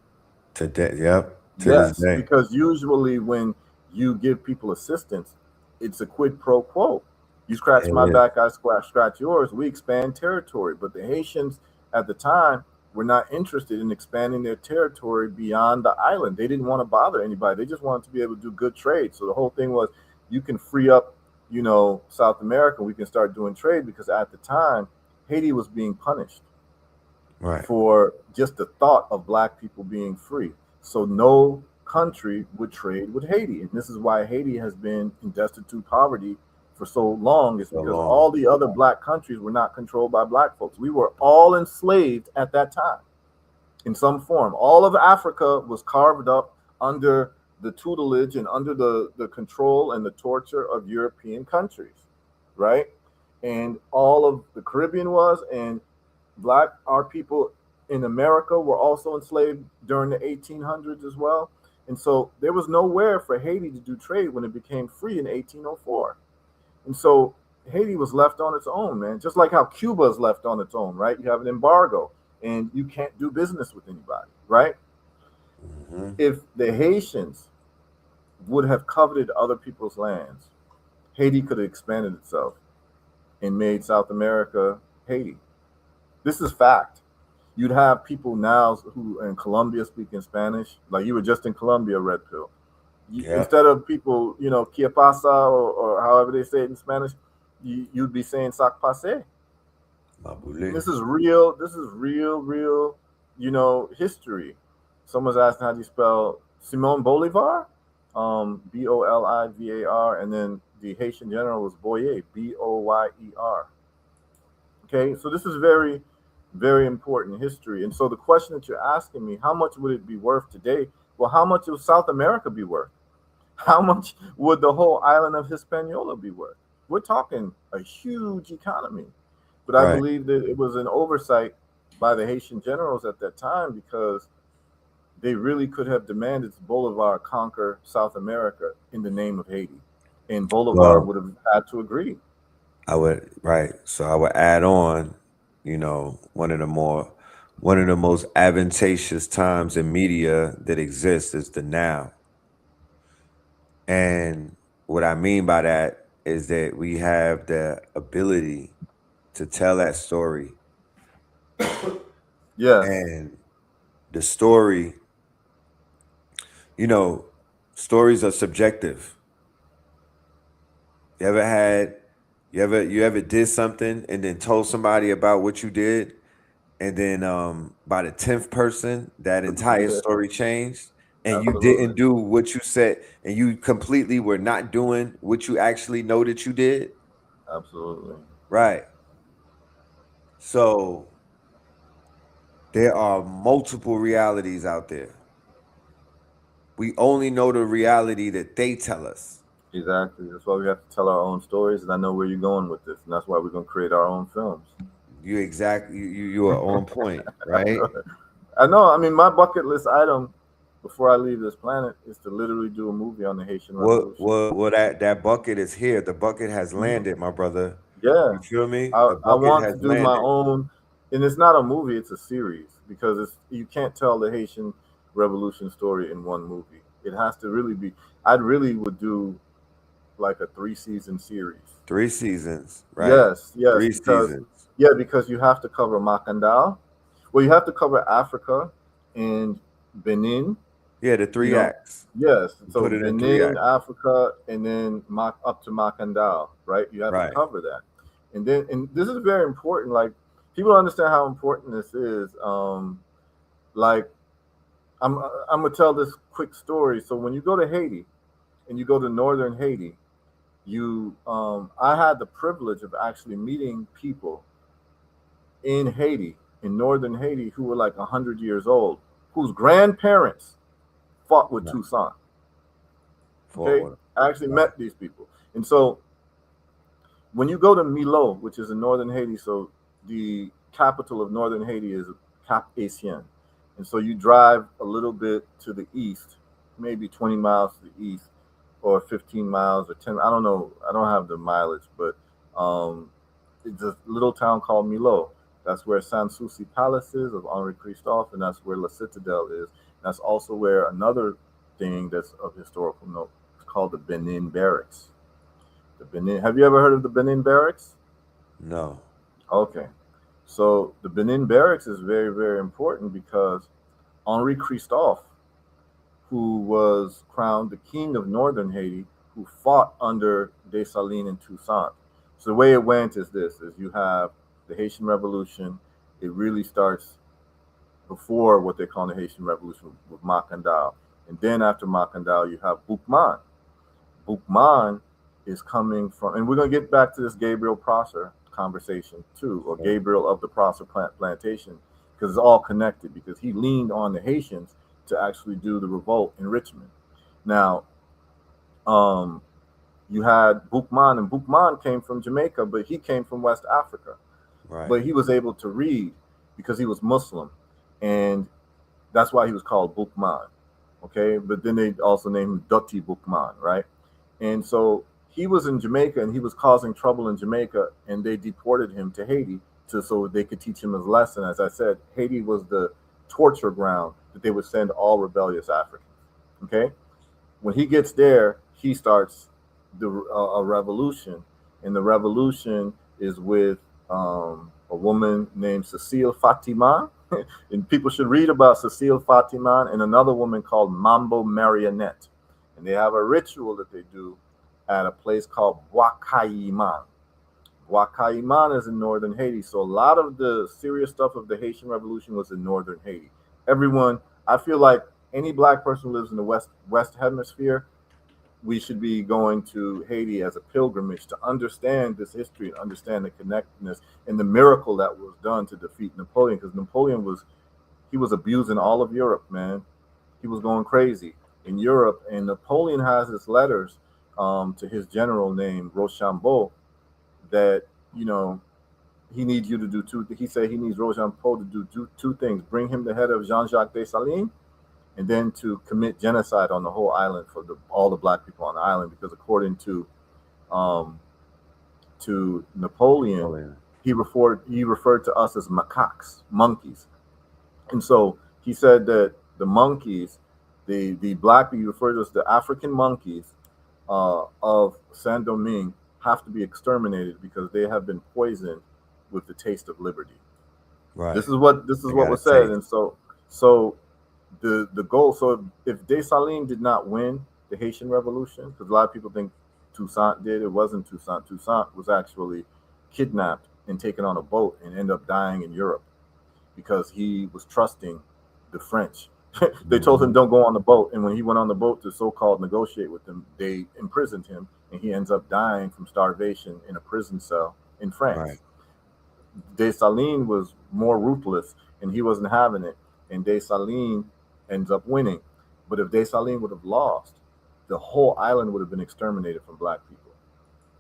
Today, yep. Yes, because usually when you give people assistance, it's a quid pro quo. You scratch my back, I scratch yours. We expand territory. But the Haitians at the time were not interested in expanding their territory beyond the island. They didn't want to bother anybody. They just wanted to be able to do good trade. So the whole thing was, you can free up, South America. We can start doing trade, because at the time, Haiti was being punished for just the thought of black people being free. So no country would trade with Haiti. And this is why Haiti has been in destitute poverty for so long, is because all the other black countries were not controlled by black folks. We were all enslaved at that time in some form. All of Africa was carved up under the tutelage and under the control and the torture of European countries, right? And all of the Caribbean was, and our people in America were also enslaved during the 1800s as well. And so there was nowhere for Haiti to do trade when it became free in 1804. And so Haiti was left on its own, man. Just like how Cuba is left on its own, right? You have an embargo and you can't do business with anybody, right? Mm-hmm. If the Haitians would have coveted other people's lands, Haiti could have expanded itself and made South America Haiti. This is fact. You'd have people now who in Colombia speaking Spanish, like you were just in Colombia, Red Pill. Instead of people, ¿Qué pasa? Or however they say it in Spanish, you'd be saying "sac passe." This is real, history. Someone's asking how do you spell Simon Bolivar? Bolivar, and then the Haitian general was Boyer, Boyer. Okay, so this is very, very important history. And so the question that you're asking me, how much would it be worth today? Well, how much would South America be worth? How much would the whole island of Hispaniola be worth? We're talking a huge economy. But I believe that it was an oversight by the Haitian generals at that time, because they really could have demanded Bolivar conquer South America in the name of Haiti. And Bolivar would have had to agree. So I would add on, one of the most advantageous times in media that exists is the now. And what I mean by that is that we have the ability to tell that story. Yes. And the story, you know, stories are subjective. You ever did something and then told somebody about what you did, and then by the 10th person that entire story changed, and you didn't do what you said, and you completely were not doing what you actually know that you did? Absolutely. Right. So there are multiple realities out there. We only know the reality that they tell us. Exactly. That's why we have to tell our own stories, and I know where you're going with this, and that's why we're gonna create our own films. You are on point, right? I know. I mean, my bucket list item before I leave this planet is to literally do a movie on the Haitian Revolution. Well, that bucket is here. The bucket has landed, my brother. Yeah, You feel me? The I bucket want to has do my landed. own, and it's not a movie; it's a series because you can't tell the Haitian Revolution story in one movie. It has to really be. I really would do like a 3-season series. 3 seasons, right? Yes, 3 because seasons. because you have to cover Makandal. Well, you have to cover Africa and Benin. Yeah, the 3 acts. Yes, so Put it in 3 Benin, acts. Africa, and then up to Makandal, right? You have to cover that, and this is very important. Like people don't understand how important this is. Like I'm gonna tell this quick story. So when you go to Haiti, and you go to northern Haiti, I had the privilege of actually meeting people in Haiti, in northern Haiti, who were like 100 years old, whose grandparents fought with Toussaint. Okay, I actually met these people, and so when you go to Milo, which is in northern Haiti, so the capital of northern Haiti is Cap Haitien, and so you drive a little bit to the east, maybe 20 miles to the east, or 15 miles or 10. I don't know. I don't have the mileage, but it's a little town called Milo. That's where Sans Souci Palace is of Henri Christophe, and that's where La Citadelle is. That's also where another thing that's of historical note is called the Benin Barracks. The Benin. Have you ever heard of the Benin Barracks? No. Okay. So the Benin Barracks is very, very important because Henri Christophe, who was crowned the king of northern Haiti, who fought under Dessalines and Toussaint. So the way it went is this: is you have the Haitian Revolution. It really starts before what they call the Haitian Revolution with Makandal, and then after Makandal, you have Boukman. Boukman is coming from, and we're going to get back to this Gabriel Prosser conversation too, or Gabriel of the Prosser plantation, because it's all connected. Because he leaned on the Haitians to actually do the revolt in Richmond. Now, you had Boukman, and Boukman came from Jamaica, but he came from West Africa. Right. But he was able to read because he was Muslim, and that's why he was called Boukman. Okay, but then they also named him Doti Boukman, right? And so he was in Jamaica, and he was causing trouble in Jamaica, and they deported him to Haiti so they could teach him his lesson. As I said, Haiti was the torture ground that they would send all rebellious Africans. Okay, when he gets there, he starts a revolution, and the revolution is with a woman named Cecile Fatima, and people should read about Cecile Fatima, and another woman called Mambo Marionette, and they have a ritual that they do at a place called Bois-Caïman. Bois-Caïman is in northern Haiti, so a lot of the serious stuff of the Haitian Revolution was in northern Haiti. Everyone, I feel like any black person who lives in the West Hemisphere, we should be going to Haiti as a pilgrimage to understand this history and understand the connectedness and the miracle that was done to defeat Napoleon. Because Napoleon was abusing all of Europe, man. He was going crazy in Europe, and Napoleon has his letters to his general named Rochambeau that he needs you to do two. He said he needs Rochambeau to do two things: bring him the head of Jean-Jacques Dessalines, and then to commit genocide on the whole island for all the black people on the island, because according to Napoleon, he referred to us as macaques, monkeys. And so he said that the monkeys, the black people, he referred to as the African monkeys of Saint-Domingue, have to be exterminated because they have been poisoned with the taste of liberty. Right. This is what was said. And so the goal. So if Dessalines did not win the Haitian Revolution, because a lot of people think Toussaint did, it wasn't Toussaint. Toussaint was actually kidnapped and taken on a boat and ended up dying in Europe because he was trusting the French. They told him don't go on the boat, and when he went on the boat to so-called negotiate with them, they imprisoned him, and he ends up dying from starvation in a prison cell in France. Right. Dessalines was more ruthless, and he wasn't having it, and Dessalines ends up winning. But if Dessalines would have lost, the whole island would have been exterminated from black people.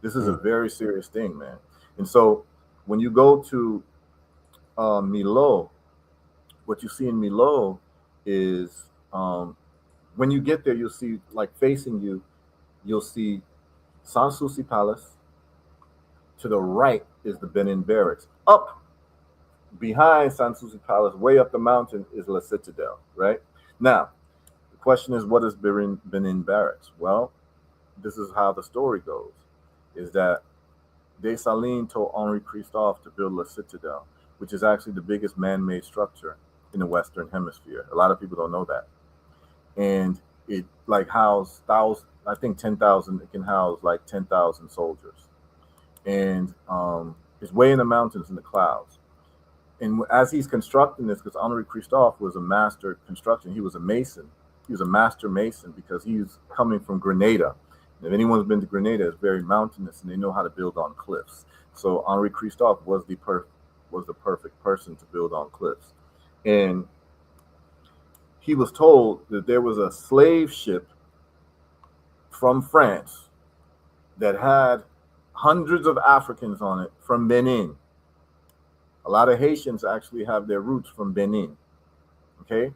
This is a very serious thing, man. And so when you go to Milo, what you see in Milo is when you get there, you'll see, like, facing you, you'll see Sans Souci Palace. To the right is the Benin Barracks. Up behind Sans Souci Palace, way up the mountain, is La Citadelle, right? Now, the question is, what is Benin Barracks? Well, this is how the story goes, is that Dessalines told Henri Christophe to build La Citadelle, which is actually the biggest man-made structure in the Western Hemisphere. A lot of people don't know that. And it like housed I think 10,000, it can house like 10,000 soldiers. And it's way in the mountains in the clouds. And as he's constructing this, because Henri Christophe was a master construction, he was a mason. He was a master mason because he's coming from Grenada. And if anyone's been to Grenada, it's very mountainous, and they know how to build on cliffs. So Henri Christophe was the perfect person to build on cliffs. And he was told that there was a slave ship from France that had hundreds of Africans on it from Benin. A lot of Haitians actually have their roots from Benin. Okay.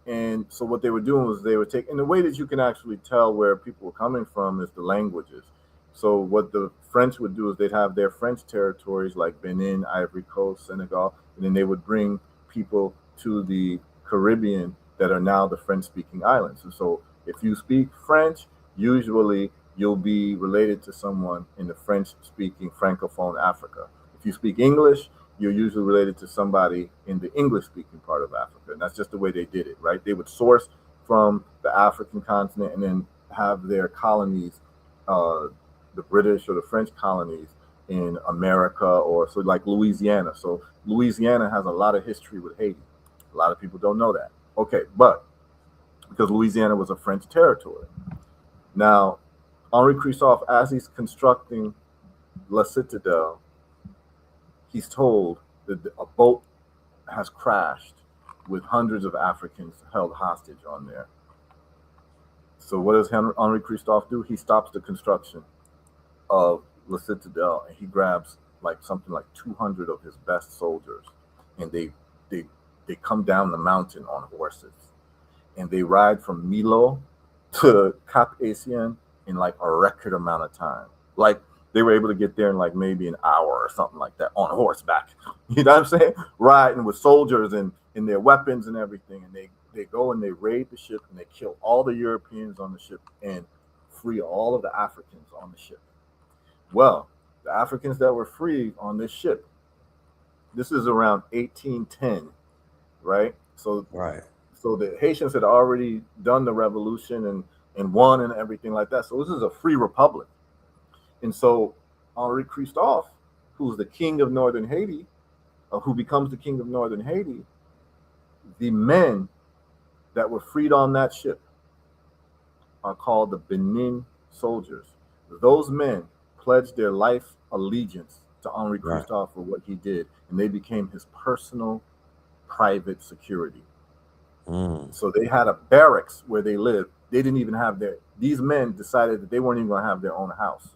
And so what they were doing was they were taking, and the way that you can actually tell where people were coming from is the languages. So what the French would do is they'd have their French territories like Benin, Ivory Coast, Senegal, and then they would bring people to the Caribbean that are now the French-speaking islands. And so if you speak French, usually you'll be related to someone in the French-speaking Francophone Africa. If you speak English, you're usually related to somebody in the English-speaking part of Africa. And that's just the way they did it, right? They would source from the African continent and then have their colonies, the British or the French colonies in America, or so like Louisiana. So Louisiana has a lot of history with Haiti. A lot of people don't know that. Okay, but because Louisiana was a French territory. Now, Henri Christophe, as he's constructing La Citadelle, he's told that a boat has crashed with hundreds of Africans held hostage on there. So what does Henri Christophe do? He stops the construction of La Citadelle, and he grabs like something like 200 of his best soldiers, and they come down the mountain on horses, and they ride from Milo to Cap Haitien in like a record amount of time. Like they were able to get there in like maybe an hour or something like that on horseback. You know what I'm saying? Riding with soldiers and their weapons and everything, and they go and they raid the ship and they kill all the Europeans on the ship and free all of the Africans on the ship. Well, the Africans that were free on this ship, this is around 1810, right? So the Haitians had already done the revolution and won and everything like that. So this is a free republic. And so Henri Christophe, who's the king of Northern Haiti, who becomes the king of Northern Haiti, the men that were freed on that ship are called the Benin soldiers. Those men pledged their life allegiance to Henri Christophe for what he did, and they became his personal private security. So they had a barracks where they lived. They didn't even have these men decided that they weren't even going to have their own house.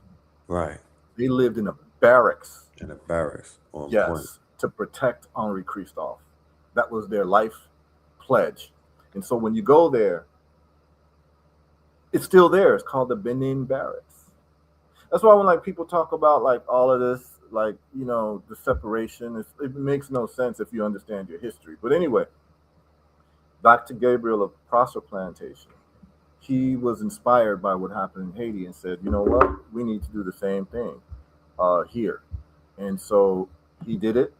Right. They lived in a barracks. In a barracks. Yes, to protect Henri Christophe. That was their life pledge. And so when you go there, it's still there. It's called the Benin Barracks. That's why when like people talk about like all of this, like, you know, the separation, it makes no sense if you understand your history. But anyway, back to Gabriel of Prosser Plantation. He was inspired by what happened in Haiti and said, you know what, we need to do the same thing here. And so he did it,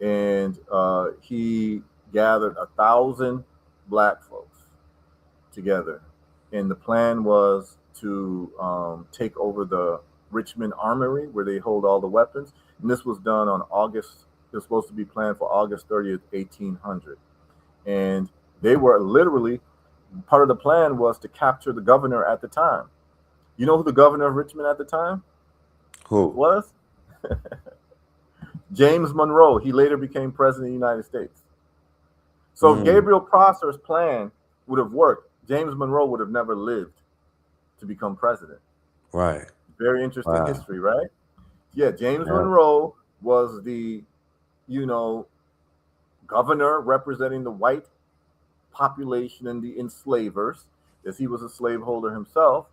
and he gathered 1,000 black folks together, and the plan was to take over the Richmond Armory where they hold all the weapons. And this was done on August. It was supposed to be planned for August 30th, 1800. And they were literally, part of the plan was to capture the governor at the time. You know who the governor of Richmond at the time Who? was? James Monroe. He later became president of the United States. So if Gabriel Prosser's plan would have worked, James Monroe would have never lived to become president. Right. Very interesting history, right? Yeah, James Monroe was the, governor representing the white population and the enslavers, as he was a slaveholder himself,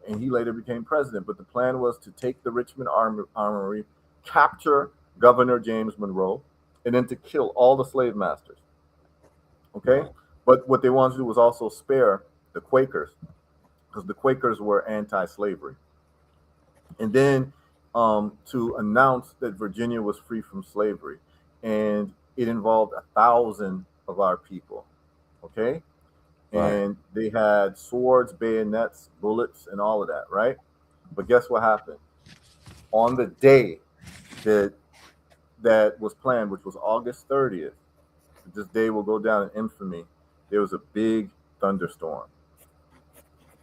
and he later became president. But the plan was to take the Richmond Armory, capture Governor James Monroe, and then to kill all the slave masters. Okay? But what they wanted to do was also spare the Quakers, because the Quakers were anti-slavery. And then to announce that Virginia was free from slavery. And it involved 1,000 of our people. Okay? Right. And they had swords, bayonets, bullets, and all of that, right? But guess what happened? On the day that was planned, which was August 30th, this day will go down in infamy, there was a big thunderstorm.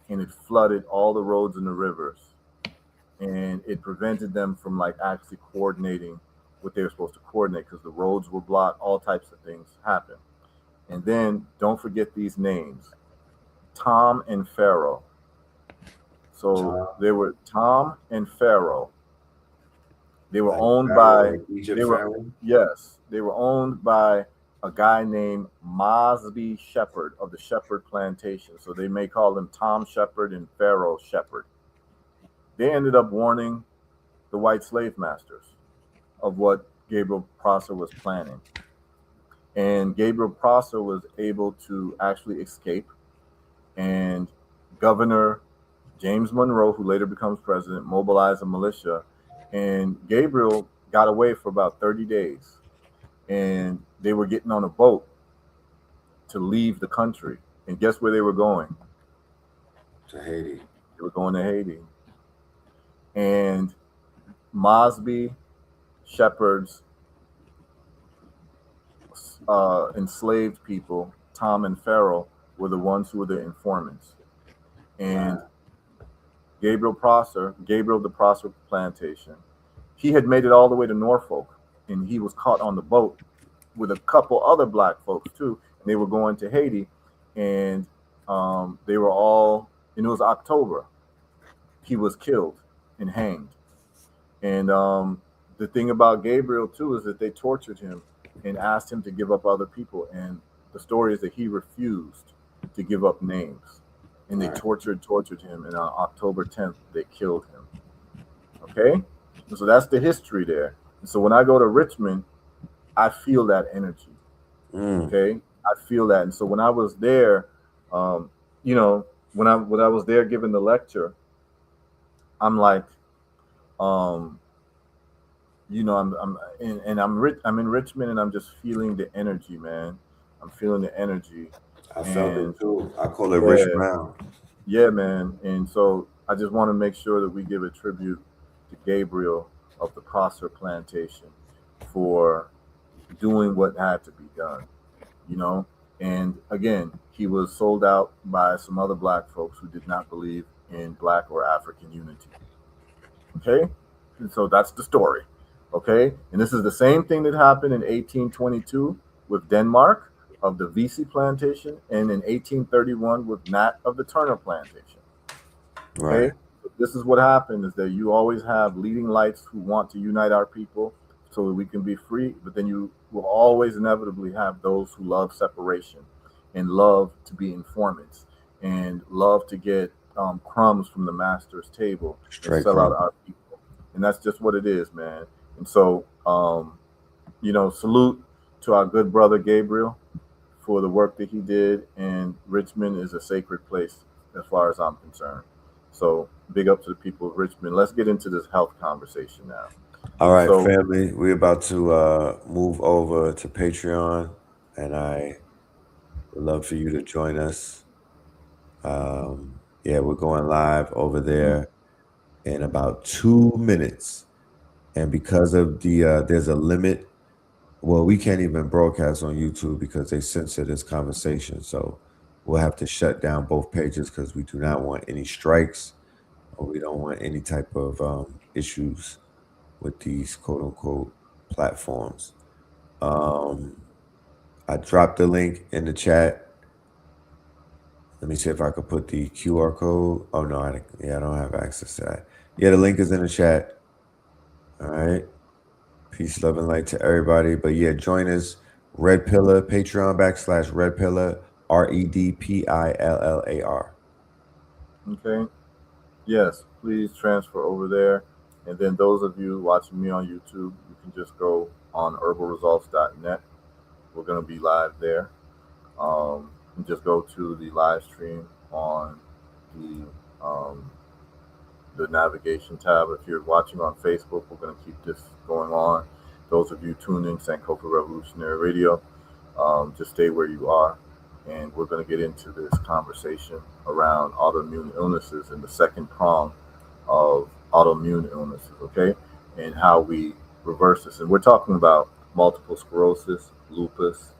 And it flooded all the roads and the rivers. And it prevented them from actually coordinating what they were supposed to coordinate, because the roads were blocked, all types of things happened. And then don't forget these names: Tom and Pharaoh. So they were Tom and Pharaoh. They were owned by they were owned by a guy named Mosby Shepherd of the Shepherd Plantation. So they may call him Tom Shepherd and Pharaoh Shepherd. They ended up warning the white slave masters of what Gabriel Prosser was planning. And Gabriel Prosser was able to actually escape. And Governor James Monroe, who later becomes president, mobilized a militia. And Gabriel got away for about 30 days. And they were getting on a boat to leave the country. And guess where they were going? To Haiti. They were going to Haiti. And Mosby Shepherd's enslaved people, Tom and Pharaoh, were the ones who were the informants. And Gabriel the Prosser Plantation, he had made it all the way to Norfolk, and he was caught on the boat with a couple other black folks too, and they were going to Haiti, and they were all, and it was October. He was killed and hanged. And the thing about Gabriel too is that they tortured him and asked him to give up other people, and the story is that he refused to give up names, and they tortured him, and on October 10th they killed him. Okay, and so that's the history there. And so when I go to Richmond, I feel that energy. Okay, I feel that. And so when I was there, when I was there giving the lecture, I'm like, I'm in Richmond, and I'm just feeling the energy, man. I'm feeling the energy. I felt it too. I call it Rich Brown. Yeah, man. And so I just want to make sure that we give a tribute to Gabriel of the Prosser Plantation for doing what had to be done, And again, he was sold out by some other black folks who did not believe in black or African unity. Okay? And so that's the story. Okay? And this is the same thing that happened in 1822 with Denmark of the Vesey Plantation, and in 1831 with Nat of the Turner Plantation. Okay? Right. This is what happened, is that you always have leading lights who want to unite our people so that we can be free, but then you will always inevitably have those who love separation and love to be informants and love to get crumbs from the master's table and sell out our people. And that's just what it is, man. And so, salute to our good brother Gabriel for the work that he did, and Richmond is a sacred place as far as I'm concerned. So big up to the people of Richmond. Let's get into this health conversation now. All right, So, family, we're about to move over to Patreon, and I would love for you to join us. Yeah, we're going live over there in about 2 minutes. And because of there's a limit. Well, we can't even broadcast on YouTube because they censor this conversation. So we'll have to shut down both pages because we do not want any strikes, or we don't want any type of issues with these quote unquote platforms. I dropped the link in the chat. Let me see if I could put the QR code. Oh no, I don't have access to that. Yeah, the link is in the chat. All right. Peace, love, and light to everybody. But yeah, join us. Red Pillar, Patreon / Red Pillar, REDPILLAR. okay. Yes, please transfer over there. And then those of you watching me on YouTube, you can just go on herbalresults.net. We're going to be live there. And just go to the live stream on um, the navigation tab. If you're watching on Facebook, we're going to keep this going on. Those of you tuned in Sankofa Revolutionary Radio, just stay where you are. And we're going to get into this conversation around autoimmune illnesses and the second prong of autoimmune illnesses, okay? And how we reverse this. And we're talking about multiple sclerosis, lupus,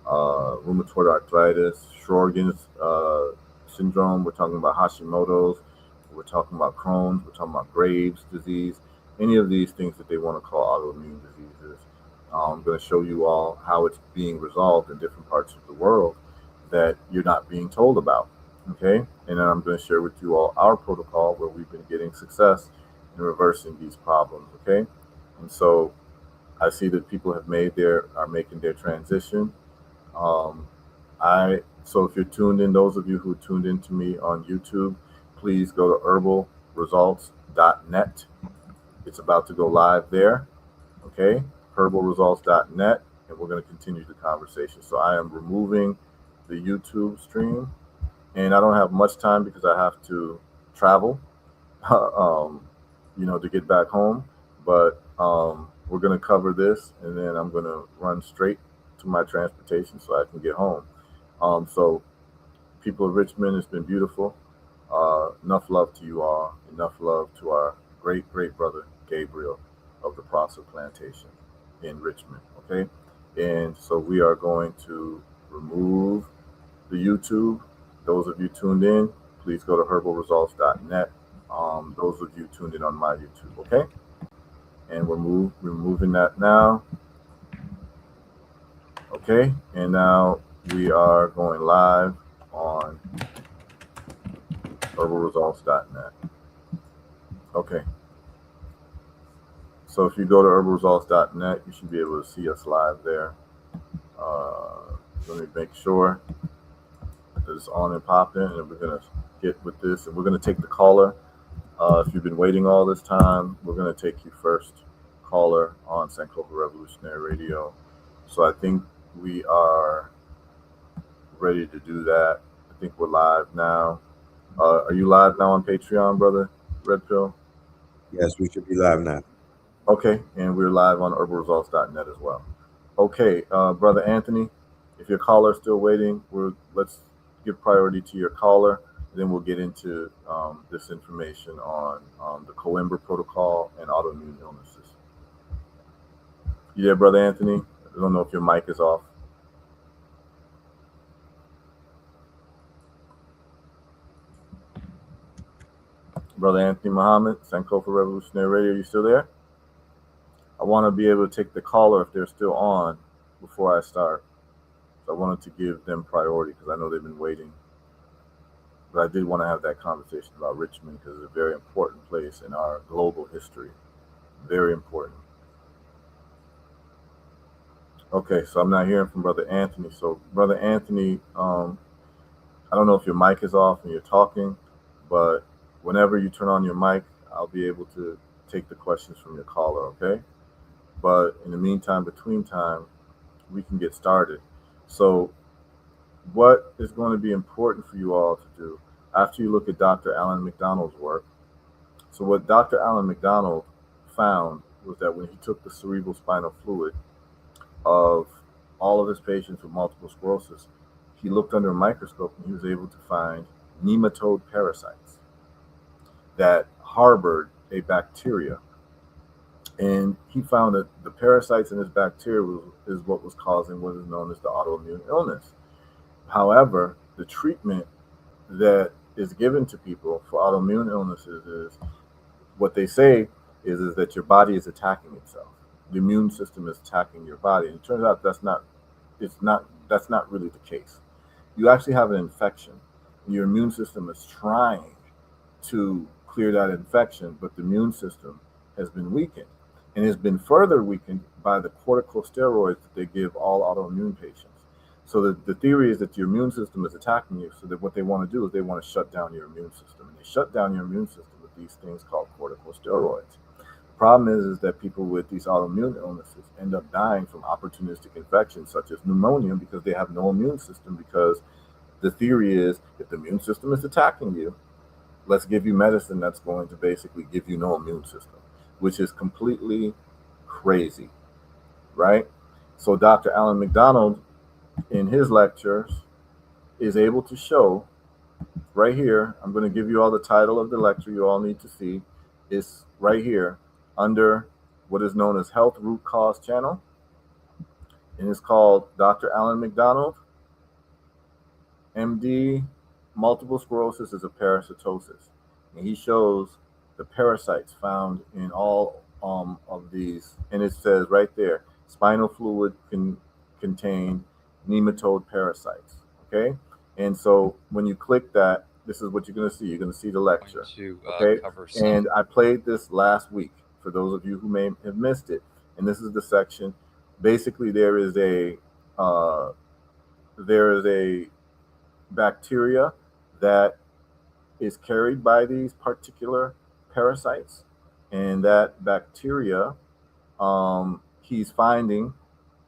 rheumatoid arthritis, Sjogren's syndrome. We're talking about Hashimoto's. We're talking about Crohn's. We're talking about Graves' disease. Any of these things that they want to call autoimmune diseases. I'm going to show you all how it's being resolved in different parts of the world that you're not being told about. Okay, and then I'm going to share with you all our protocol where we've been getting success in reversing these problems. Okay, and so I see that people are making their transition. So if you're tuned in, those of you who tuned in to me on YouTube, please go to herbalresults.net. It's about to go live there. Okay, herbalresults.net, and we're going to continue the conversation. So I am removing the YouTube stream, and I don't have much time because I have to travel, to get back home. But we're going to cover this, and then I'm going to run straight to my transportation so I can get home. So, people of Richmond, it's been beautiful. Enough love to you all. Enough love to our great, great brother, Gabriel of the Prosser Plantation in Richmond. Okay. And so we are going to remove the YouTube. Those of you tuned in, please go to herbalresults.net. Those of you tuned in on my YouTube. Okay. And we're removing that now. Okay. And now we are going live on herbalresults.net. Okay. So if you go to herbalresults.net, you should be able to see us live there. Let me make sure that it's on and popping, and we're going to get with this, and we're going to take the caller. If you've been waiting all this time, we're going to take you first, caller, on Sankofa Revolutionary Radio. So I think we are ready to do that. I think we're live now. Are you live now on Patreon, brother Red Pill? Yes, we should be live now. Okay, and we're live on herbalresults.net as well. Okay, brother Anthony, if your caller is still waiting, let's give priority to your caller. Then we'll get into this information on the Coimbra protocol and autoimmune illnesses. You there, brother Anthony? I don't know if your mic is off. Brother Anthony Muhammad, Sankofa Revolutionary Radio, you still there? I want to be able to take the caller if they're still on before I start. So I wanted to give them priority because I know they've been waiting. But I did want to have that conversation about Richmond because it's a very important place in our global history. Very important. Okay, so I'm not hearing from Brother Anthony. So Brother Anthony, I don't know if your mic is off and you're talking, but whenever you turn on your mic, I'll be able to take the questions from your caller, okay? But in the meantime, between time, we can get started. So what is going to be important for you all to do after you look at Dr. Alan McDonald's work? So what Dr. Alan McDonald found was that when he took the cerebral spinal fluid of all of his patients with multiple sclerosis, he looked under a microscope and he was able to find nematode parasites that harbored a bacteria. And he found that the parasites in this bacteria is what was causing what is known as the autoimmune illness. However, the treatment that is given to people for autoimmune illnesses is what they say is that your body is attacking itself. The immune system is attacking your body. And it turns out that's not really the case. You actually have an infection. Your immune system is trying to clear that infection, but the immune system has been weakened, and has been further weakened by the corticosteroids that they give all autoimmune patients. So the theory is that your immune system is attacking you, so that what they want to do is they want to shut down your immune system. And they shut down your immune system with these things called corticosteroids. The problem is that people with these autoimmune illnesses end up dying from opportunistic infections such as pneumonia because they have no immune system, because the theory is if the immune system is attacking you, let's give you medicine that's going to basically give you no immune system, which is completely crazy, right? So Dr. Alan McDonald, in his lectures, is able to show right here. I'm going to give you all the title of the lecture you all need to see. It's right here under what is known as Health Root Cause Channel. And it's called Dr. Alan McDonald, MD, Multiple Sclerosis is a Parasitosis. And he shows the parasites found in all of these. And it says right there, spinal fluid can contain nematode parasites. Okay? And so when you click that, this is what you're going to see. You're going to see the lecture. Okay? And I played this last week for those of you who may have missed it. And this is the section. Basically, there is a bacteria that is carried by these particular parasites, and that bacteria he's finding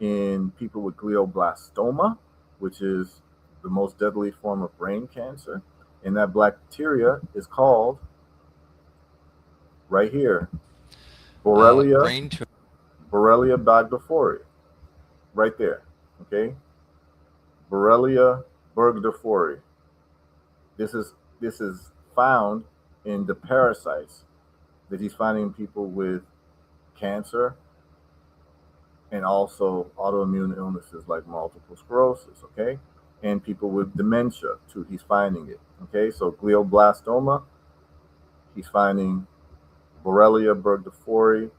in people with glioblastoma, which is the most deadly form of brain cancer. And that bacteria is called right here, Borrelia burgdorferi, right there. Okay, Borrelia burgdorferi. This is found in the parasites that he's finding in people with cancer and also autoimmune illnesses like multiple sclerosis, okay? And people with dementia too, he's finding it, okay? So glioblastoma, he's finding Borrelia burgdorferi.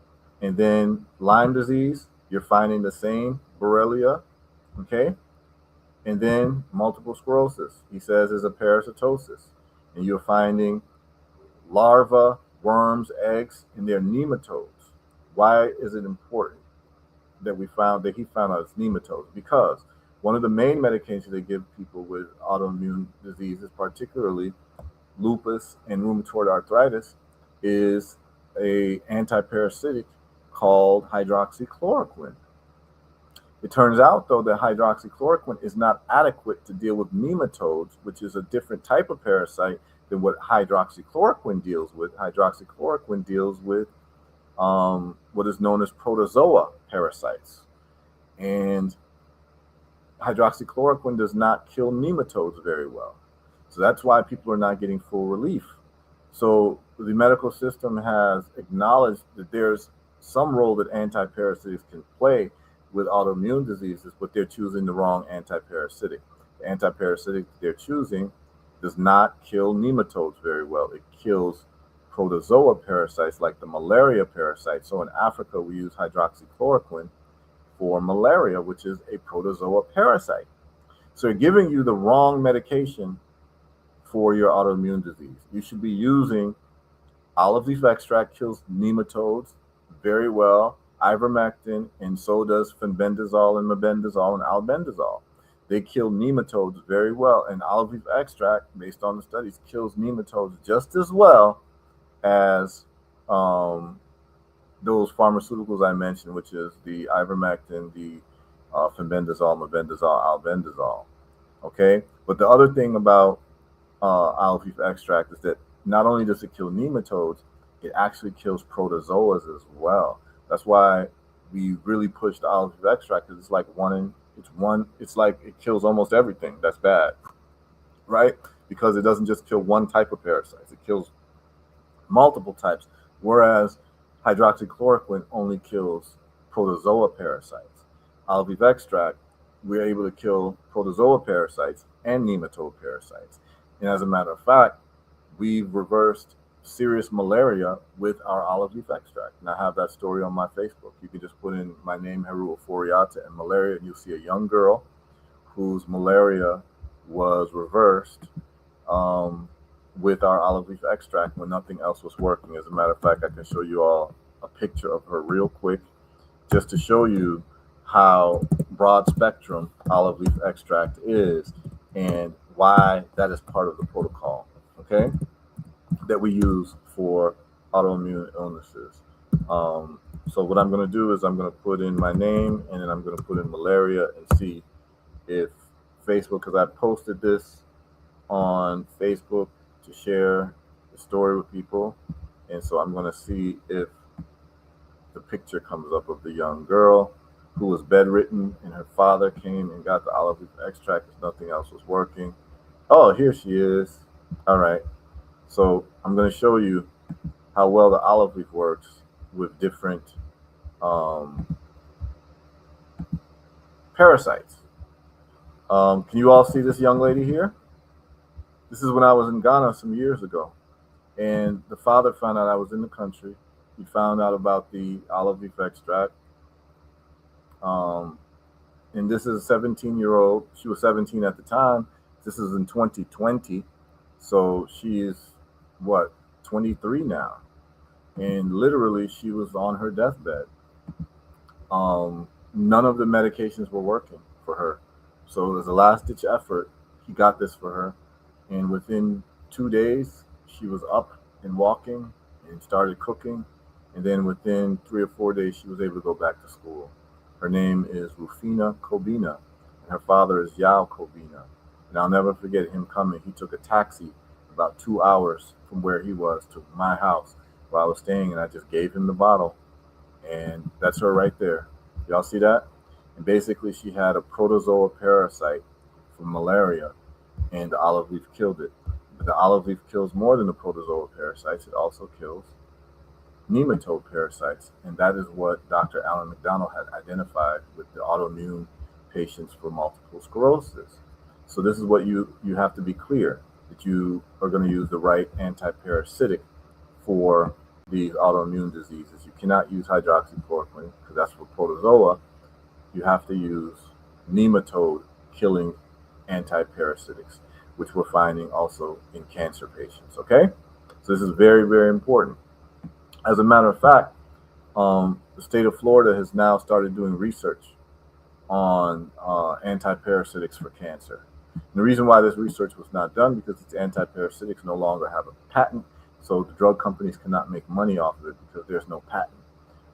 And then Lyme disease, you're finding the same Borrelia, okay? And then multiple sclerosis, he says, is a parasitosis. And you're finding larvae, worms, eggs, and they're nematodes. Why is it important that he found out it's nematodes? Because one of the main medications they give people with autoimmune diseases, particularly lupus and rheumatoid arthritis, is a antiparasitic called hydroxychloroquine. It turns out, though, that hydroxychloroquine is not adequate to deal with nematodes, which is a different type of parasite than what hydroxychloroquine deals with. Hydroxychloroquine deals with what is known as protozoa parasites. And hydroxychloroquine does not kill nematodes very well. So that's why people are not getting full relief. So the medical system has acknowledged that there's some role that antiparasitics can play with autoimmune diseases, but they're choosing the wrong antiparasitic. The antiparasitic they're choosing does not kill nematodes very well. It kills protozoa parasites like the malaria parasite. So in Africa, we use hydroxychloroquine for malaria, which is a protozoa parasite. So they're giving you the wrong medication for your autoimmune disease. You should be using olive leaf extract, kills nematodes very well, ivermectin, and so does fenbendazole and mebendazole and albendazole. They kill nematodes very well, and olive leaf extract, based on the studies, kills nematodes just as well as those pharmaceuticals I mentioned, which is the ivermectin, the fenbendazole, mebendazole, albendazole. Okay, but the other thing about olive leaf extract is that not only does it kill nematodes, it actually kills protozoas as well, That's why we really push the olive leaf extract, because it's like it kills almost everything that's bad, right? Because it doesn't just kill one type of parasites, it kills multiple types, whereas hydroxychloroquine only kills protozoa parasites. Olive leaf extract, we're able to kill protozoa parasites and nematode parasites. And as a matter of fact, we've reversed serious malaria with our olive leaf extract. And I have that story on my Facebook. You can just put in my name, Heru Oforiata, and malaria, and you'll see a young girl whose malaria was reversed with our olive leaf extract when nothing else was working. As a matter of fact, I can show you all a picture of her real quick, just to show you how broad spectrum olive leaf extract is and why that is part of the protocol, okay, that we use for autoimmune illnesses. So what I'm going to do is I'm going to put in my name, and then I'm going to put in malaria and see if Facebook, because I posted this on Facebook to share the story with people, and so I'm going to see if the picture comes up of the young girl who was bedridden, and her father came and got the olive leaf extract because nothing else was working. Oh, here she is. All right. So I'm going to show you how well the olive leaf works with different parasites. Can you all see this young lady here? This is when I was in Ghana some years ago, and the father found out I was in the country. He found out about the olive leaf extract. And this is a 17-year-old. She was 17 at the time. This is in 2020. So she is, what, 23 now. And literally, she was on her deathbed. None of the medications were working for her. So it was a last-ditch effort. He got this for her. And within 2 days, she was up and walking and started cooking. And then within 3 or 4 days, she was able to go back to school. Her name is Rufina Kobina, and her father is Yao Kobina. And I'll never forget him coming. He took a taxi about 2 hours from where he was to my house where I was staying, and I just gave him the bottle. And that's her right there. Y'all see that? And basically, she had a protozoa parasite from malaria, and the olive leaf killed it. But the olive leaf kills more than the protozoa parasites. It also kills nematode parasites, and that is what Dr. Alan McDonald had identified with the autoimmune patients for multiple sclerosis. So this is what you have to be clear, that you are going to use the right anti-parasitic for these autoimmune diseases. You cannot use hydroxychloroquine because that's for protozoa. You have to use nematode killing anti-parasitics, which we're finding also in cancer patients. Okay, so this is very, very important. As a matter of fact, the state of Florida has now started doing research on anti-parasitics for cancer. And the reason why this research was not done because its anti-parasitics no longer have a patent, so the drug companies cannot make money off of it because there's no patent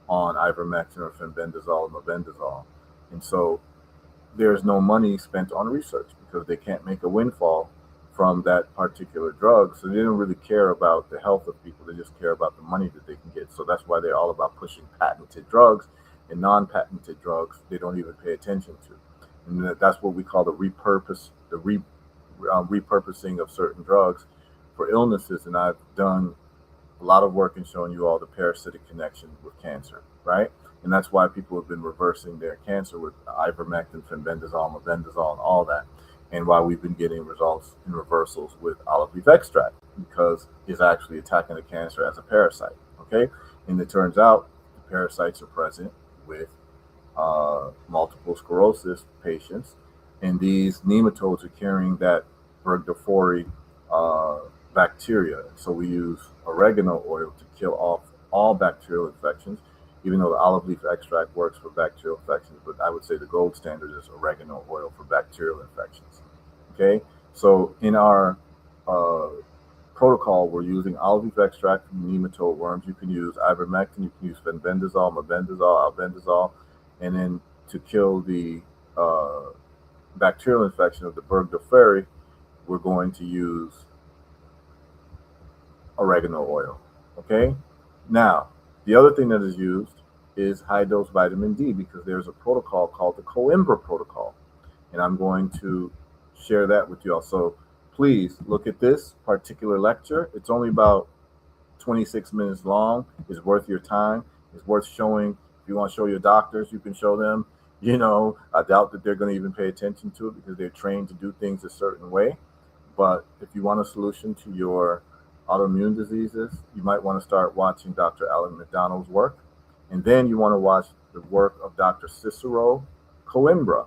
on ivermectin or fenbendazole or mebendazole. And so there's no money spent on research because they can't make a windfall from that particular drug. So they don't really care about the health of people. They just care about the money that they can get. So that's why they're all about pushing patented drugs, and non-patented drugs they don't even pay attention to. And that's what we call the repurposing of certain drugs for illnesses. And I've done a lot of work in showing you all the parasitic connection with cancer, right? And that's why people have been reversing their cancer with ivermectin, fenbendazole, mebendazole, and all that. And why we've been getting results in reversals with olive leaf extract, because it's actually attacking the cancer as a parasite, okay? And it turns out the parasites are present with multiple sclerosis patients, and these nematodes are carrying that Burgdorferi bacteria. So we use oregano oil to kill off all bacterial infections, even though the olive leaf extract works for bacterial infections, but I would say the gold standard is oregano oil for bacterial infections. Okay, so in our protocol, we're using olive leaf extract from nematode worms. You can use ivermectin, you can use fenbendazole, mebendazole, albendazole, and then to kill the bacterial infection of the Burgdorferi, we're going to use oregano oil. Okay, now the other thing that is used is high dose vitamin D, because there's a protocol called the Coimbra protocol. And I'm going to share that with you all. So please look at this particular lecture. It's only about 26 minutes long. It's worth your time. It's worth showing. If you want to show your doctors, you can show them. I doubt that they're going to even pay attention to it because they're trained to do things a certain way. But if you want a solution to your autoimmune diseases, you might want to start watching Dr. Alan McDonald's work. And then you want to watch the work of Dr. Cicero Coimbra.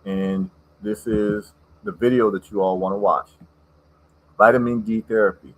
And this is the video that you all want to watch. Vitamin D therapy.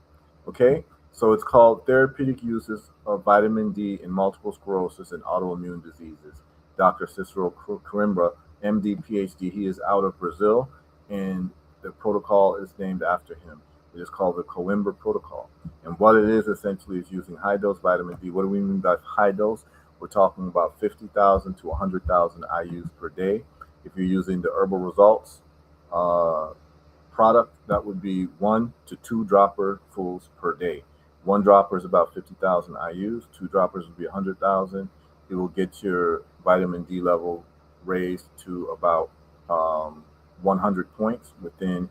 Okay? So it's called Therapeutic Uses of Vitamin D in Multiple Sclerosis and Autoimmune Diseases. Dr. Cicero Coimbra, MD, PhD. He is out of Brazil, and the protocol is named after him. It is called the Coimbra protocol. And what it is essentially is using high dose vitamin D. What do we mean by high dose? We're talking about 50,000 to 100,000 IUs per day. If you're using the Herbal Results product, that would be 1 to 2 dropper fulls per day. 1 dropper is about 50,000 IUs. 2 droppers would be 100,000. It will get your vitamin D level raised to about 100 points within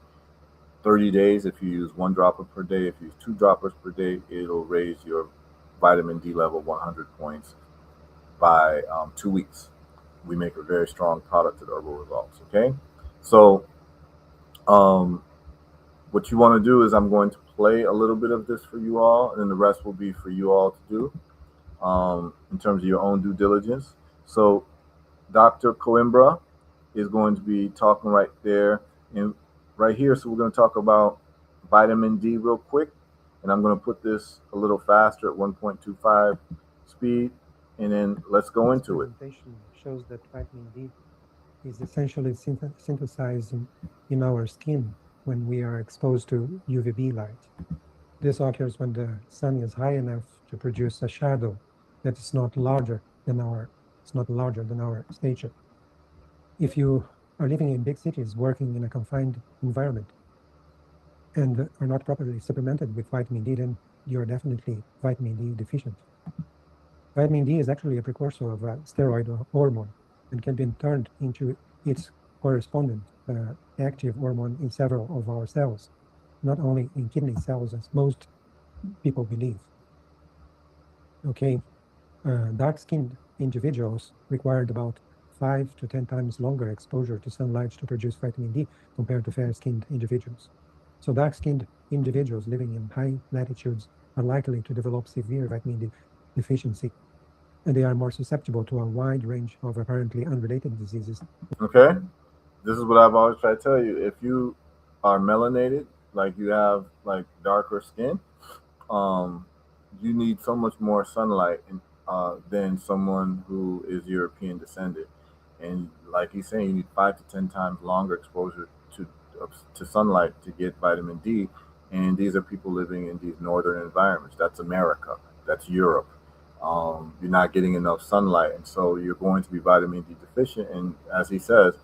30 days. If you use 1 dropper per day, if you use 2 droppers per day, it'll raise your vitamin D level 100 points by 2 weeks. We make a very strong product at Herbal Results. Okay, so what you want to do is I'm going to play a little bit of this for you all, and then the rest will be for you all to do in terms of your own due diligence. So Dr. Coimbra is going to be talking right there and right here. So we're going to talk about vitamin D real quick, and I'm going to put this a little faster at 1.25 speed, and then let's go into it. Shows that vitamin D is essentially synthesized in our skin when we are exposed to UVB light. This occurs when the sun is high enough to produce a shadow that is not larger than our stature. If you are living in big cities, working in a confined environment, and are not properly supplemented with vitamin D, then you are definitely vitamin D deficient. Vitamin D is actually a precursor of a steroid hormone and can be turned into its correspondent active hormone in several of our cells, not only in kidney cells as most people believe. Okay, dark-skinned individuals required about 5 to 10 times longer exposure to sunlight to produce vitamin D compared to fair-skinned individuals. So dark-skinned individuals living in high latitudes are likely to develop severe vitamin D deficiency, and they are more susceptible to a wide range of apparently unrelated diseases. Okay, this is what I've always tried to tell you. If you are melanated, like you have like darker skin, you need so much more sunlight than someone who is European descended. And like he's saying, you need 5 to 10 times longer exposure to sunlight to get vitamin D. And these are people living in these northern environments. That's America. That's Europe. You're not getting enough sunlight, and so you're going to be vitamin D deficient. And as he says,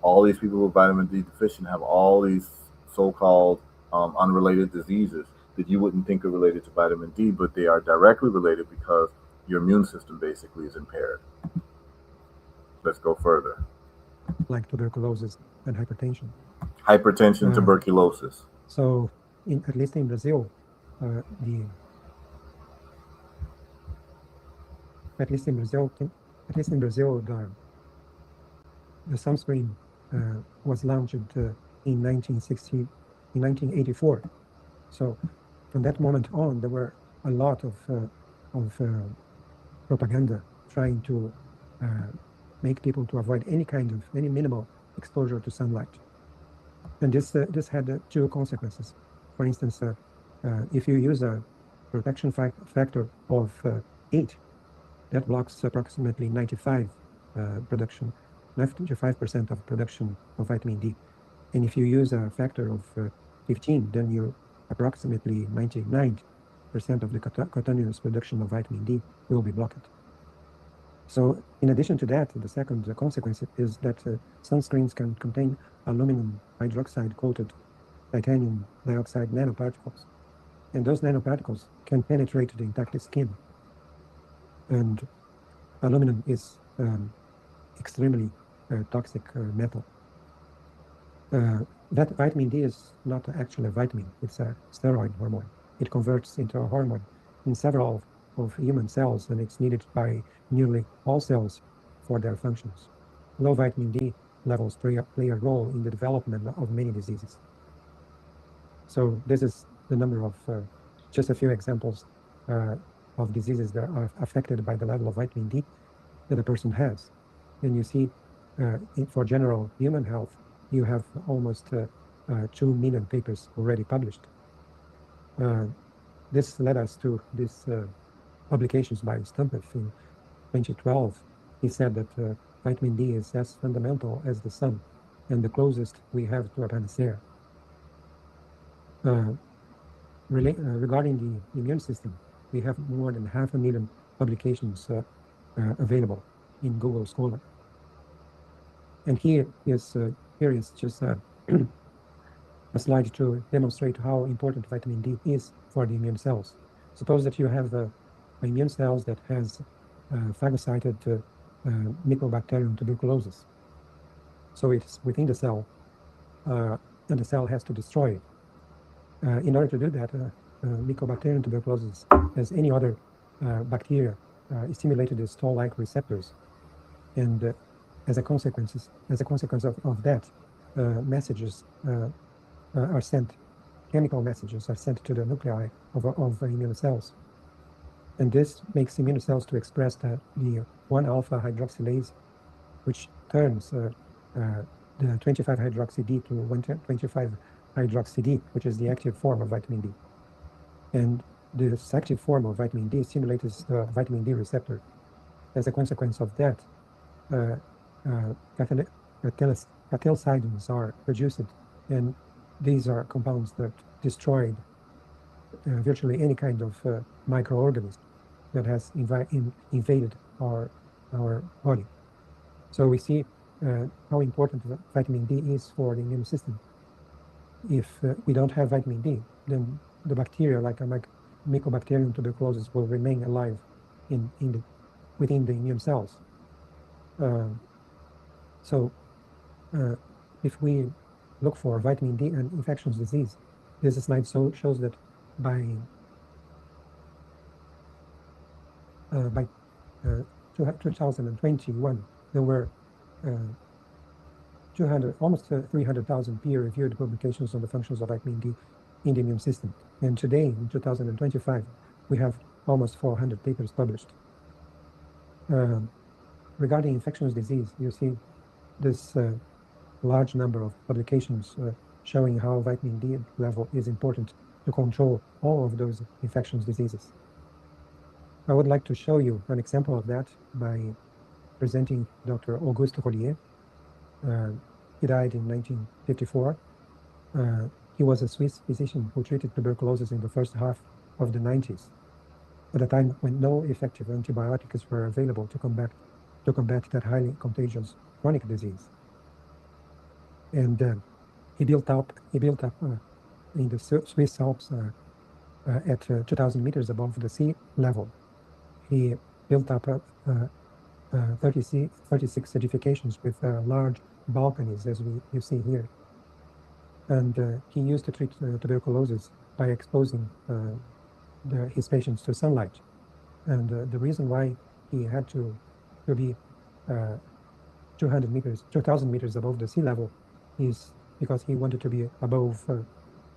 all these people with vitamin D deficient have all these so-called unrelated diseases that you wouldn't think are related to vitamin D, but they are directly related because your immune system basically is impaired. Let's go further. Like tuberculosis and hypertension. Hypertension, tuberculosis. So, at least in Brazil, the sunscreen was launched in 1984. So from that moment on, there were a lot of propaganda trying to make people to avoid any minimal exposure to sunlight. And this had 2 consequences. For instance, if you use a protection factor of 8, that blocks approximately 95% of production of vitamin D. And if you use a factor of 15, then you approximately 99% of the continuous production of vitamin D will be blocked. So in addition to that, the second consequence is that sunscreens can contain aluminum hydroxide coated titanium dioxide nanoparticles. And those nanoparticles can penetrate the intact skin. And aluminum is extremely toxic metal. That vitamin D is not actually a vitamin, it's a steroid hormone. It converts into a hormone in several of human cells, and it's needed by nearly all cells for their functions. Low vitamin D levels play a role in the development of many diseases. So this is the number of, just a few examples of diseases that are affected by the level of vitamin D that a person has. And you see, for general human health, you have almost 2 million papers already published. This led us to these publications by Stumpf in 2012. He said that vitamin D is as fundamental as the sun and the closest we have to a panacea. Regarding the immune system, we have more than 500,000 publications available in Google Scholar. And here is just a slide to demonstrate how important vitamin D is for the immune cells. Suppose that you have immune cells that has phagocyted Mycobacterium tuberculosis. So it's within the cell, and the cell has to destroy it. In order to do that, Mycobacterium tuberculosis, as any other bacteria, stimulated the toll-like receptors, and as a consequence of that, messages are sent, chemical messages are sent to the nuclei of immune cells, and this makes immune cells to express the 1-alpha hydroxylase, which turns the 25-hydroxy-D to 125-hydroxy-D, which is the active form of vitamin D. And this active form of vitamin D stimulates the vitamin D receptor. As a consequence of that, cathelicidins are produced, and these are compounds that destroy virtually any kind of microorganism that has invaded our body. So we see how important vitamin D is for the immune system. If we don't have vitamin D, then the bacteria like Mycobacterium tuberculosis will remain alive within the immune cells. So if we look for vitamin D and infectious disease, this slide shows that by 2021, there were almost 300,000 peer-reviewed publications on the functions of vitamin D in the immune system. And today, in 2025, we have almost 400 papers published. Regarding infectious disease, you see this large number of publications showing how vitamin D level is important to control all of those infectious diseases. I would like to show you an example of that by presenting Dr. Auguste Rollier. He died in 1954. He was a Swiss physician who treated tuberculosis in the first half of the 90s, at a time when no effective antibiotics were available to combat that highly contagious chronic disease. And he built up in the Swiss Alps at 2,000 meters above the sea level. He built up 36 edifications with large balconies, as you see here. And he used to treat tuberculosis by exposing his patients to sunlight. And the reason why he had to be 2,000 meters above the sea level is because he wanted to be above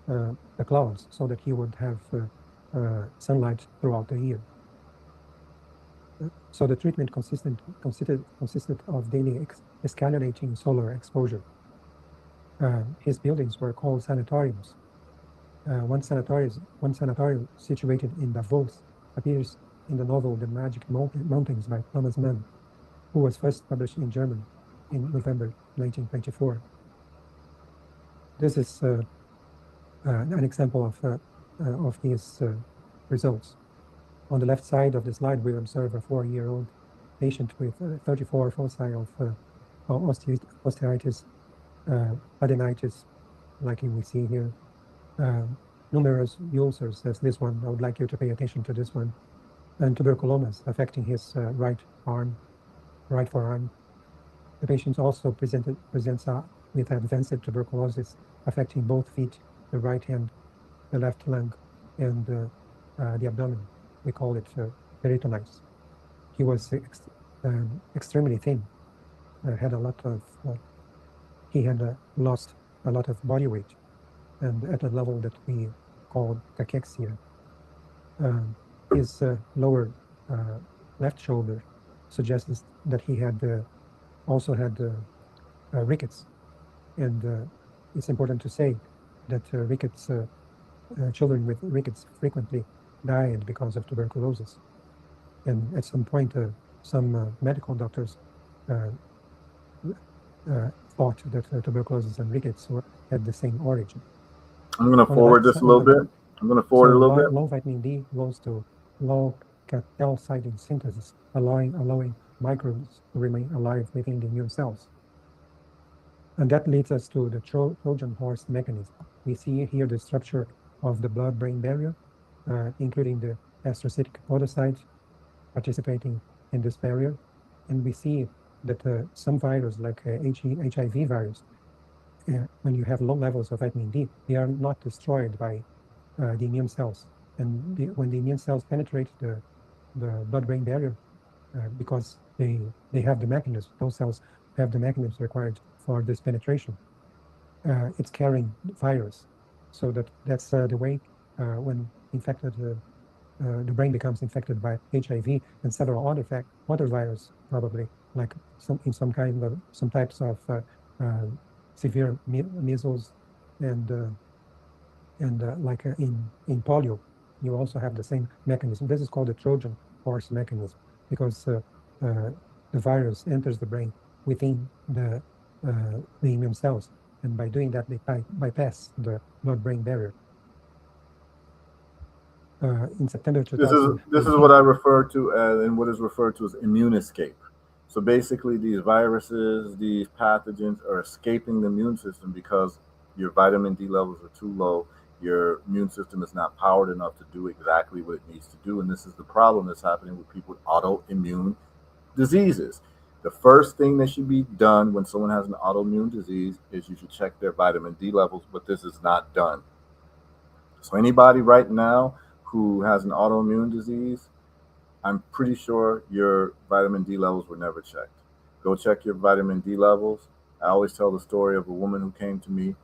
the clouds, so that he would have sunlight throughout the year. So the treatment consisted of daily escalating solar exposure. His buildings were called sanatoriums. One sanatorium situated in Davos appears in the novel The Magic Mountains by Thomas Mann, who was first published in German in November 1924. This is an example of his results. On the left side of the slide, we observe a 4-year-old patient with 34 foci of osteitis, adenitis, like we see here, numerous ulcers, as this one. I would like you to pay attention to this one. and tuberculosis affecting his right forearm. The patient also presents with advanced tuberculosis affecting both feet, the right hand, the left lung, and the abdomen. We call it peritonitis. He was extremely thin. Had a lot of. He had lost a lot of body weight, and at a level that we call cachexia. His lower left shoulder suggests that he had also had rickets, and it's important to say that rickets, children with rickets frequently died because of tuberculosis, and at some point, some medical doctors thought that tuberculosis and rickets had the same origin. I'm going to forward this a little bit. I'm going to forward a little bit. Low vitamin D goes to low calcium synthesis, allowing microbes to remain alive within the immune cells. And that leads us to the Trojan horse mechanism. We see here the structure of the blood-brain barrier, including the astrocytic podocytes participating in this barrier. And we see that some viruses, like HIV virus, when you have low levels of vitamin D, they are not destroyed by the immune cells. And when the immune cells penetrate the blood-brain barrier, because they have the mechanism, those cells have the mechanisms required for this penetration. It's carrying virus, so that's the way when infected, the brain becomes infected by HIV and several other viruses, probably like some types of severe measles and like in polio, you also have the same mechanism. This is called the Trojan horse mechanism because the virus enters the brain within the immune cells, and by doing that, they bypass the blood-brain barrier. In September 2000, this is what I refer to as, and what is referred to as immune escape. So basically, these viruses, these pathogens are escaping the immune system because your vitamin D levels are too low. Your immune system is not powered enough to do exactly what it needs to do. And this is the problem that's happening with people with autoimmune diseases. The first thing that should be done when someone has an autoimmune disease is you should check their vitamin D levels, but this is not done. So anybody right now who has an autoimmune disease, I'm pretty sure your vitamin D levels were never checked. Go check your vitamin D levels. I always tell the story of a woman who came to me.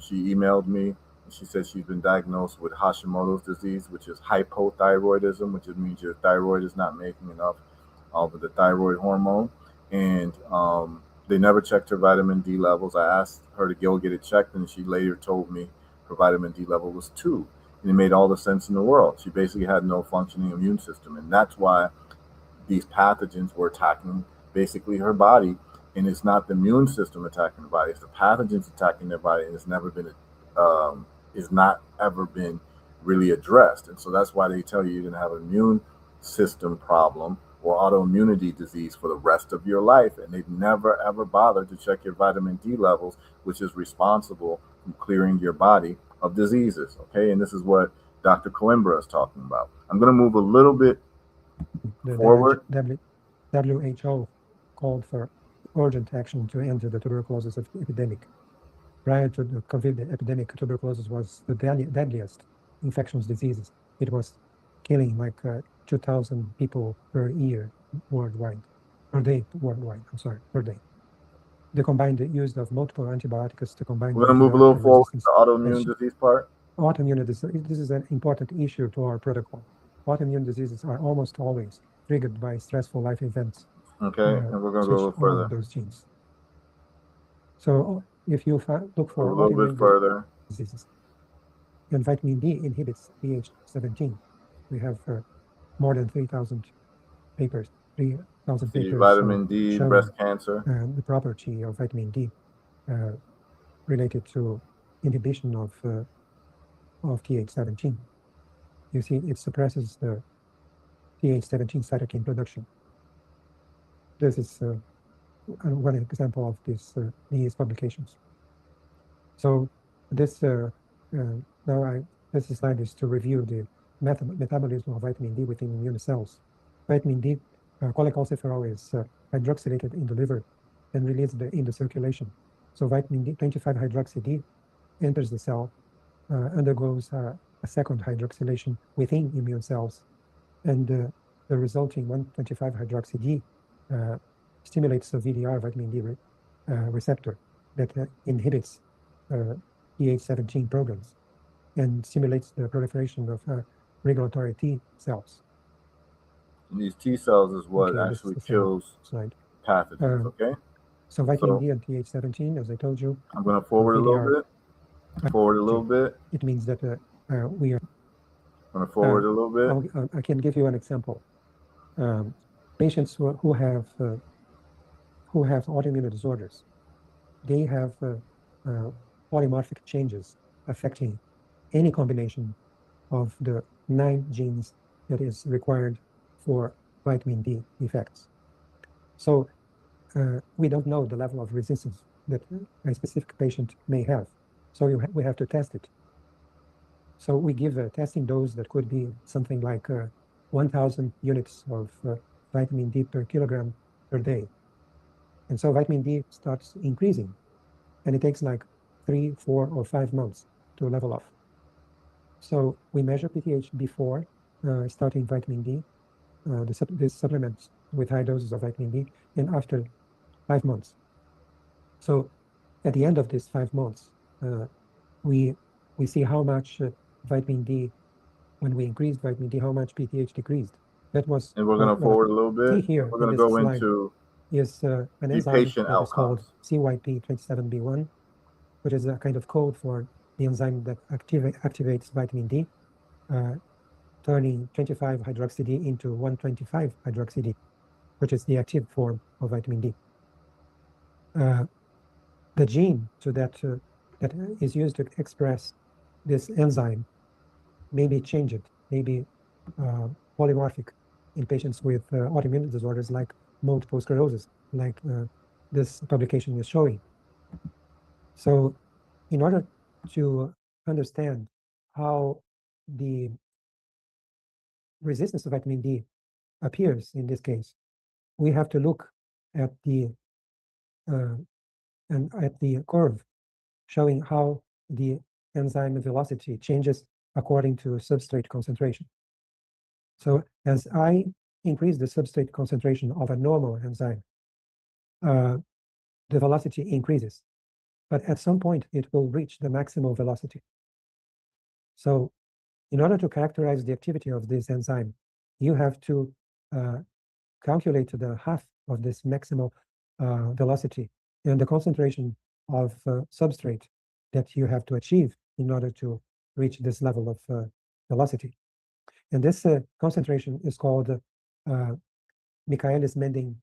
She emailed me. She said she's been diagnosed with Hashimoto's disease, which is hypothyroidism, which means your thyroid is not making enough of the thyroid hormone. And they never checked her vitamin D levels. I asked her to go get it checked, and she later told me her vitamin D level was 2. And it made all the sense in the world. She basically had no functioning immune system. And that's why these pathogens were attacking basically her body. And it's not the immune system attacking the body, it's the pathogens attacking their body, and it's never been is not ever been really addressed. And so that's why they tell you you're going to have an immune system problem or autoimmunity disease for the rest of your life. And they've never, ever bothered to check your vitamin D levels, which is responsible for clearing your body of diseases. Okay. And this is what Dr. Coimbra is talking about. I'm going to move a little bit forward. WHO called for urgent action to end the tuberculosis epidemic. Prior to the COVID epidemic, tuberculosis was the deadliest infectious diseases. It was killing like 2,000 people per day worldwide. Per day. The combined use of multiple antibiotics to combine. We're going to move a little forward to the autoimmune disease part. Autoimmune disease. This is an important issue to our protocol. Autoimmune diseases are almost always triggered by stressful life events. Okay, and we're going to go a little further. Those genes. So if you look for a little bit further diseases, and vitamin D inhibits Th17. We have more than 3,000 papers. 3,000 papers. Vitamin D, breast cancer. The property of vitamin D related to inhibition of Th17. You see, it suppresses the Th17 cytokine production. This is one example of these publications. So this this slide is to review metabolism of vitamin D within immune cells. Vitamin D, cholecalciferol is hydroxylated in the liver and released in the circulation. So vitamin D, 25-hydroxy D, enters the cell, undergoes a second hydroxylation within immune cells, and the resulting 125-hydroxy D stimulates the VDR, vitamin D receptor, that inhibits Th17 programs and stimulates the proliferation of regulatory T cells. And these T cells is what Okay, actually kills slide. pathogens, okay? So vitamin So- D and Th17, as I told you, I'm going to forward a little VDR. bit. Forward a little bit. it means that we are. I'm going to forward a little bit. I can give you an example. Patients who have autoimmune disorders, they have polymorphic changes affecting any combination of the 9 genes that is required for vitamin D effects. So we don't know the level of resistance that a specific patient may have. So we have to test it. So we give a testing dose that could be something like 1,000 units of vitamin D per kilogram per day. And so vitamin D starts increasing, and it takes like 3, 4, or 5 months to level off. So we measure PTH before starting vitamin D, this supplements with high doses of vitamin D, and after 5 months. So at the end of these 5 months, we see how much vitamin D, when we increased vitamin D, how much PTH decreased. That was. And we're going to forward a little bit. Here, we're going to go slide into is an enzyme patient that is called outcomes. CYP27B1, which is a kind of code for the enzyme that activates vitamin D, turning 25-hydroxy D into 125-hydroxy D, which is the active form of vitamin D. The gene that is used to express this enzyme may be changed, may be polymorphic in patients with autoimmune disorders like multiple sclerosis, like this publication is showing. So in order to understand how the resistance to vitamin D appears in this case, we have to look at the curve showing how the enzyme velocity changes according to substrate concentration. So as I increase the substrate concentration of a normal enzyme, the velocity increases, but at some point it will reach the maximal velocity. So in order to characterize the activity of this enzyme, you have to calculate the half of this maximal velocity and the concentration of substrate that you have to achieve in order to reach this level of velocity. And this concentration is called Michaelis-Menten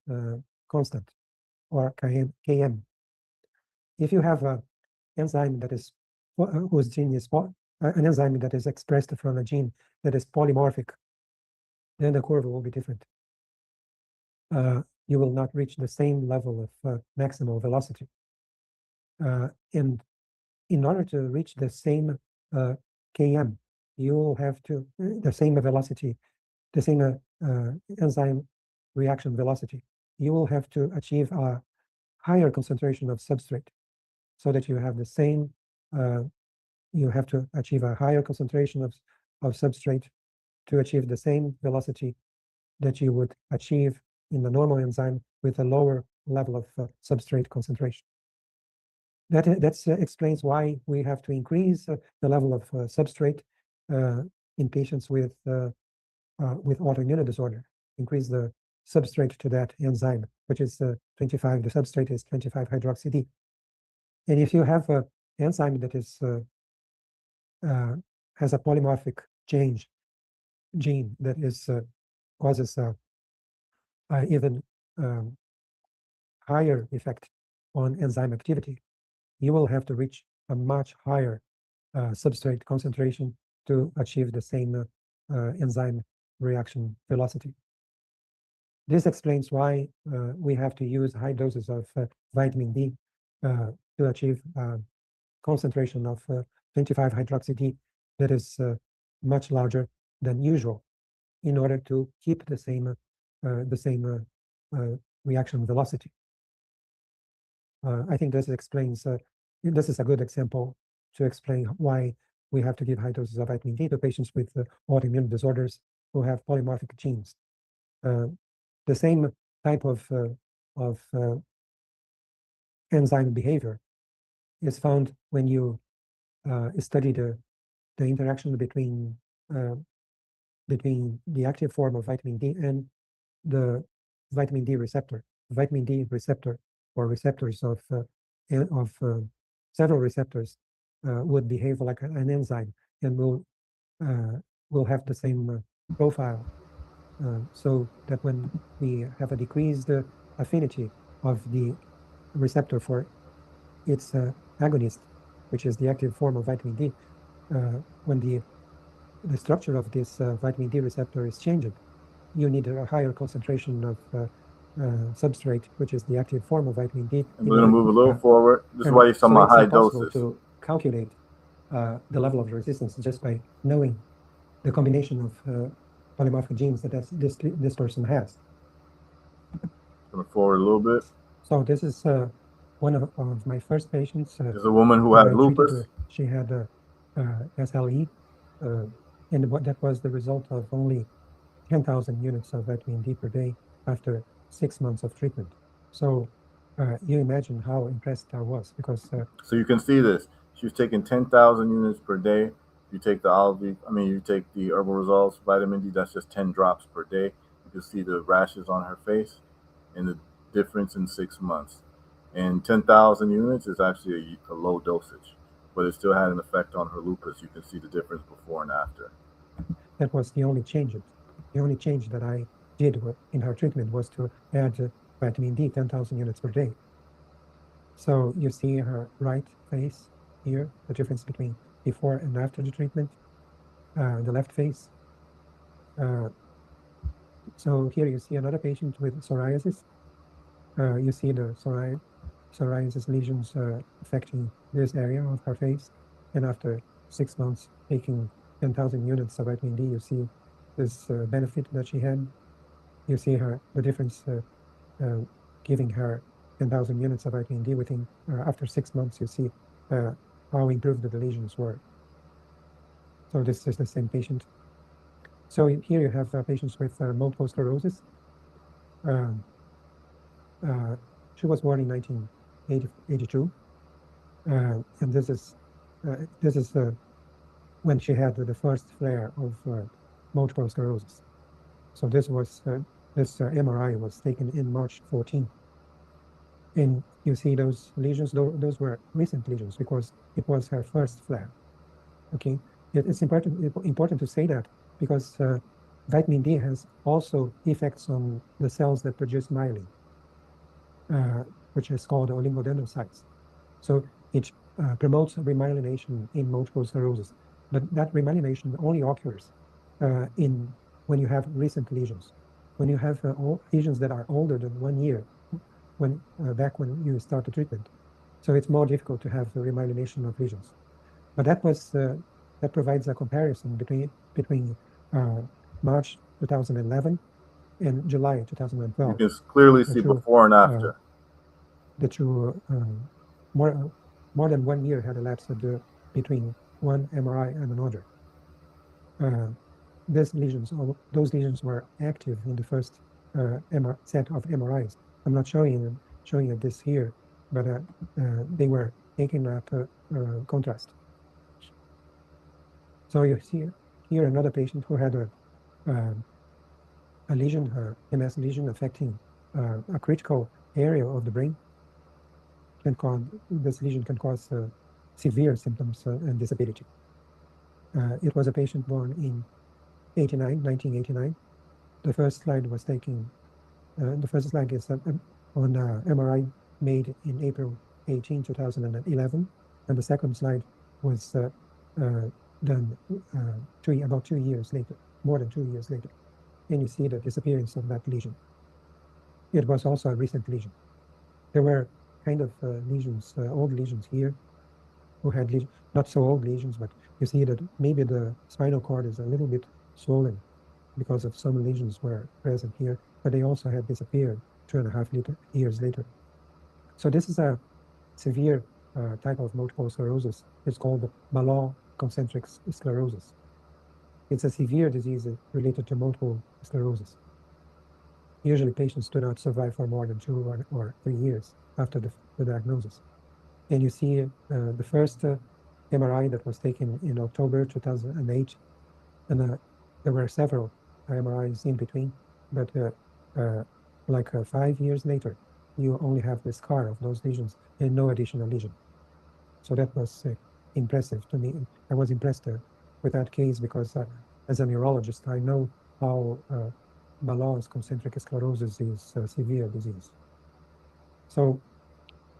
constant, or Km. If you have an enzyme that is whose gene is an enzyme that is expressed from a gene that is polymorphic, then the curve will be different. You will not reach the same level of maximal velocity. And in order to reach the same Km, you will have to, the same velocity, the same enzyme reaction velocity, you will have to achieve a higher concentration of substrate so that you have the same, you have to achieve a higher concentration of substrate to achieve the same velocity that you would achieve in the normal enzyme with a lower level of substrate concentration. That explains why we have to increase the level of substrate in patients with autoimmune disorder. Increase the substrate to that enzyme, which is 25. The substrate is 25-hydroxy D. And if you have an enzyme that is has a polymorphic change gene that is causes even higher effect on enzyme activity, you will have to reach a much higher substrate concentration to achieve the same enzyme reaction velocity. This explains why we have to use high doses of vitamin D to achieve concentration of 25-hydroxy D that is much larger than usual in order to keep the same reaction velocity. I think this explains, this is a good example to explain why we have to give high doses of vitamin D to patients with autoimmune disorders who have polymorphic genes. The same type of enzyme behavior is found when you study the interaction between the active form of vitamin D and the vitamin D receptor. Vitamin D receptor, or receptors of several receptors, would behave like an enzyme and will have the same profile, so that when we have a decreased affinity of the receptor for its agonist, which is the active form of vitamin D, when the structure of this vitamin D receptor is changed, you need a higher concentration of substrate, which is the active form of vitamin D. I'm going to move a little forward. This is why you're talking about high doses. To calculate the level of resistance just by knowing the combination of polymorphic genes that this person has. Going forward a little bit. So this is one of my first patients. There's a woman who had lupus. She had SLE, and that was the result of only 10,000 units of vitamin D per day after 6 months of treatment. So you imagine how impressed I was, because so you can see this. She was taking 10,000 units per day. You take you take the Herbal Results vitamin D, that's just 10 drops per day. You can see the rashes on her face and the difference in 6 months. And 10,000 units is actually a low dosage, but it still had an effect on her lupus. You can see the difference before and after. That was the only change. The only change that I did in her treatment was to add vitamin D, 10,000 units per day. So you see her right face here, the difference between before and after the treatment, the left face. So here you see another patient with psoriasis. You see the psoriasis lesions affecting this area of her face. And after 6 months taking 10,000 units of vitamin D, you see this benefit that she had. You see the difference, giving her 10,000 units of vitamin D within, after 6 months, you see how improved the lesions were. So this is the same patient. So here you have patients with multiple sclerosis. She was born in 1982, and this is when she had the first flare of multiple sclerosis. So this MRI was taken in March 14. And you see those lesions, those were recent lesions because it was her first flare. Okay, it's important to say that because vitamin D has also effects on the cells that produce myelin, which is called oligodendrocytes. So it promotes remyelination in multiple sclerosis, but that remyelination only occurs when you have recent lesions. When you have lesions that are older than 1 year, back when you start the treatment, so it's more difficult to have the remyelination of lesions. But that provides a comparison between March 2011 and July 2012. You can clearly see before and after. The two more than 1 year had elapsed between one MRI and another. Those lesions were active in the first set of MRIs. I'm not showing you this here, but they were taking up contrast. So you see here another patient who had a lesion, MS lesion affecting a critical area of the brain. This lesion can cause severe symptoms and disability. It was a patient born in 1989. The first slide was taken. The first slide is on MRI made in April 18, 2011, and the second slide was done about 2 years later, more than 2 years later. And you see the disappearance of that lesion. It was also a recent lesion. There were kind of lesions, old lesions here, who had not so old lesions, but you see that maybe the spinal cord is a little bit swollen because of some lesions were present here, but they also had disappeared 2.5 years later. So this is a severe type of multiple sclerosis. It's called Malon concentric sclerosis. It's a severe disease related to multiple sclerosis. Usually patients do not survive for more than 2 or 3 years after the diagnosis. And you see the first MRI that was taken in October 2008, and there were several MRIs in between, but 5 years later, you only have the scar of those lesions and no additional lesion. So that was impressive to me. I was impressed with that case because as a neurologist, I know how Malon's concentric sclerosis is a severe disease. So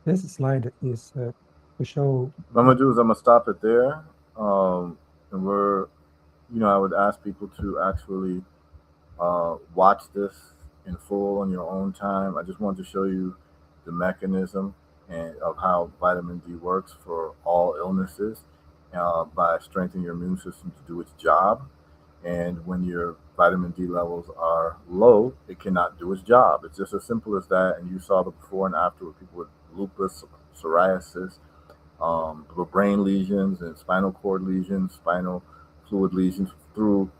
this slide is to show. What I'm gonna do is I'm gonna stop it there, and I would ask people to actually watch this in full on your own time. I just wanted to show you the mechanism and of how vitamin D works for all illnesses by strengthening your immune system to do its job. And when your vitamin D levels are low, it cannot do its job. It's just as simple as that. And you saw the before and after with people with lupus, psoriasis, brain lesions and spinal cord lesions, spinal fluid lesions through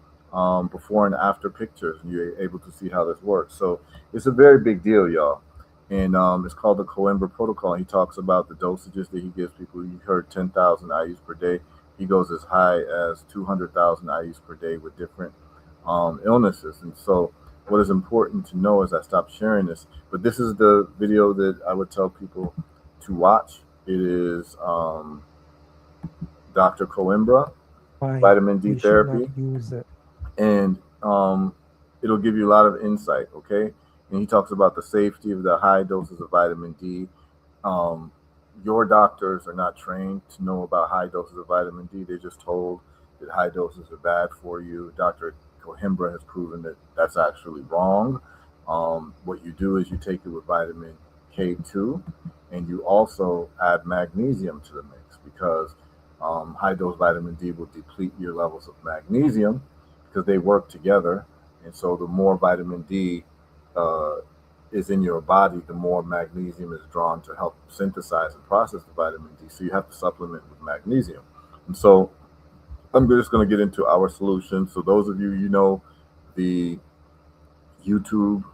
before and after pictures. And you're able to see how this works. So it's a very big deal, y'all. And it's called the Coimbra Protocol. He talks about the dosages that he gives people. You heard 10,000 IUs per day. He goes as high as 200,000 IUs per day with different illnesses. And so what is important to know is I stopped sharing this, but this is the video that I would tell people to watch. It is Dr. Coimbra, vitamin D therapy. And it'll give you a lot of insight, okay? And he talks about the safety of the high doses of vitamin D. Your doctors are not trained to know about high doses of vitamin D. They're just told that high doses are bad for you. Dr. Coimbra has proven that that's actually wrong. What you do is you take it with vitamin K2, and you also add magnesium to the mix because high dose vitamin D will deplete your levels of magnesium because they work together. And so the more vitamin D is in your body, the more magnesium is drawn to help synthesize and process the vitamin D. So you have to supplement with magnesium. And so I'm just going to get into our solution. So those of you, the YouTube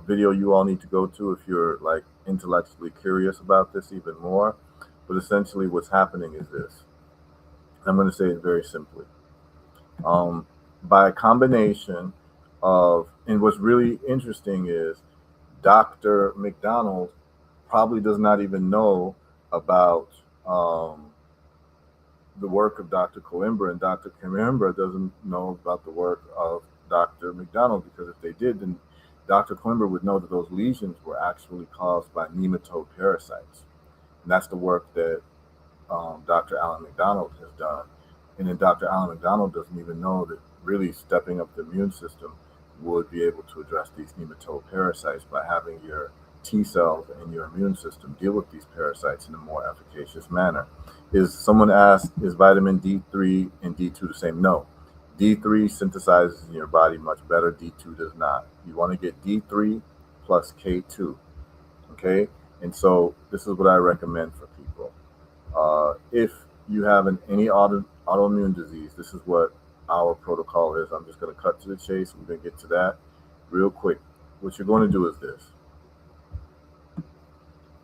video you all need to go to if you're like intellectually curious about this even more. But essentially what's happening is this. I'm going to say it very simply. By a combination of, and what's really interesting is Dr. McDonald probably does not even know about the work of Dr. Coimbra, and Dr. Coimbra doesn't know about the work of Dr. McDonald, because if they did, then Dr. Coimbra would know that those lesions were actually caused by nematode parasites. And that's the work that Dr. Alan McDonald has done. And then Dr. Alan McDonald doesn't even know that really stepping up the immune system would be able to address these nematode parasites by having your T cells and your immune system deal with these parasites in a more efficacious manner. Someone asked, is vitamin D3 and D2 the same? No. D3 synthesizes in your body much better. D2 does not. You want to get D3 plus K2. Okay? And so this is what I recommend for people. If you have any autoimmune disease, this is what our protocol is. I'm just going to cut to the chase. We're going to get to that real quick. What you're going to do is this.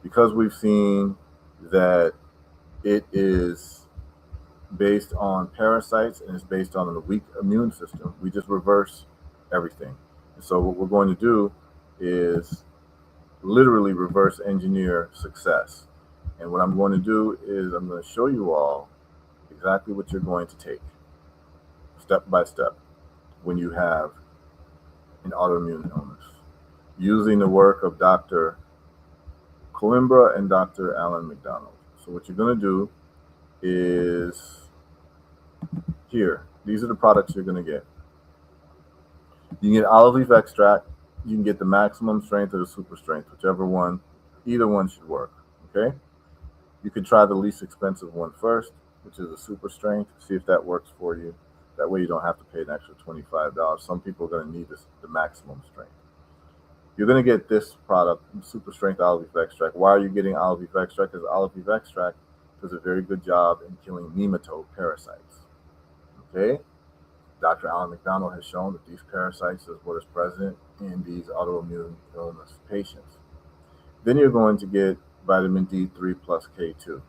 Because we've seen that it is based on parasites and it's based on a weak immune system, we just reverse everything. And so what we're going to do is literally reverse engineer success. And what I'm going to do is I'm going to show you all exactly what you're going to take step by step when you have an autoimmune illness, using the work of Dr. Coimbra and Dr. Alan McDonald. So what you're going to do is here. These are the products you're going to get. You can get olive leaf extract. You can get the maximum strength or the super strength, whichever one. Either one should work. Okay. You could try the least expensive one first, which is a super strength. See if that works for you. That way you don't have to pay an extra $25. Some people are going to need the maximum strength. You're going to get this product, Super Strength Olive Leaf Extract. Why are you getting olive leaf extract? Because olive leaf extract does a very good job in killing nematode parasites. Okay? Dr. Alan McDonald has shown that these parasites is what is present in these autoimmune illness patients. Then you're going to get vitamin D3 plus K2.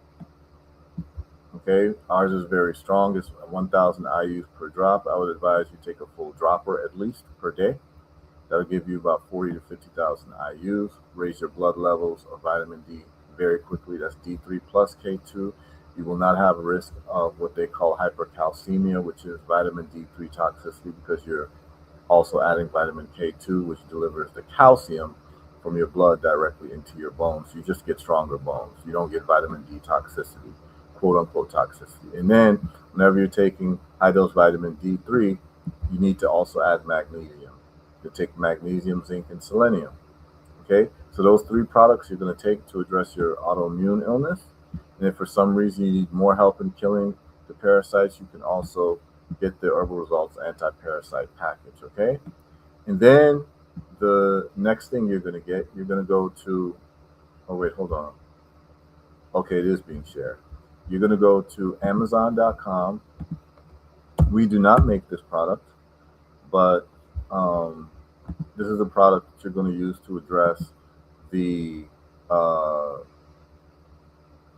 Okay, ours is very strong. It's 1,000 IUs per drop. I would advise you take a full dropper at least per day. That'll give you about 40 to 50,000 IUs. Raise your blood levels of vitamin D very quickly. That's D3 plus K2. You will not have a risk of what they call hypercalcemia, which is vitamin D3 toxicity, because you're also adding vitamin K2, which delivers the calcium from your blood directly into your bones. You just get stronger bones. You don't get vitamin D toxicity, quote unquote toxicity. And then whenever you're taking high dose vitamin D3, you need to also add magnesium. You take magnesium, zinc, and selenium. Okay, so those three products you're going to take to address your autoimmune illness. And if for some reason you need more help in killing the parasites, you can also get the Herbal Results anti-parasite package. Okay, and then the next thing you're going to go to, oh wait, hold on. Okay, it is being shared. You're going to go to Amazon.com. We do not make this product, but this is a product that you're going to use to address the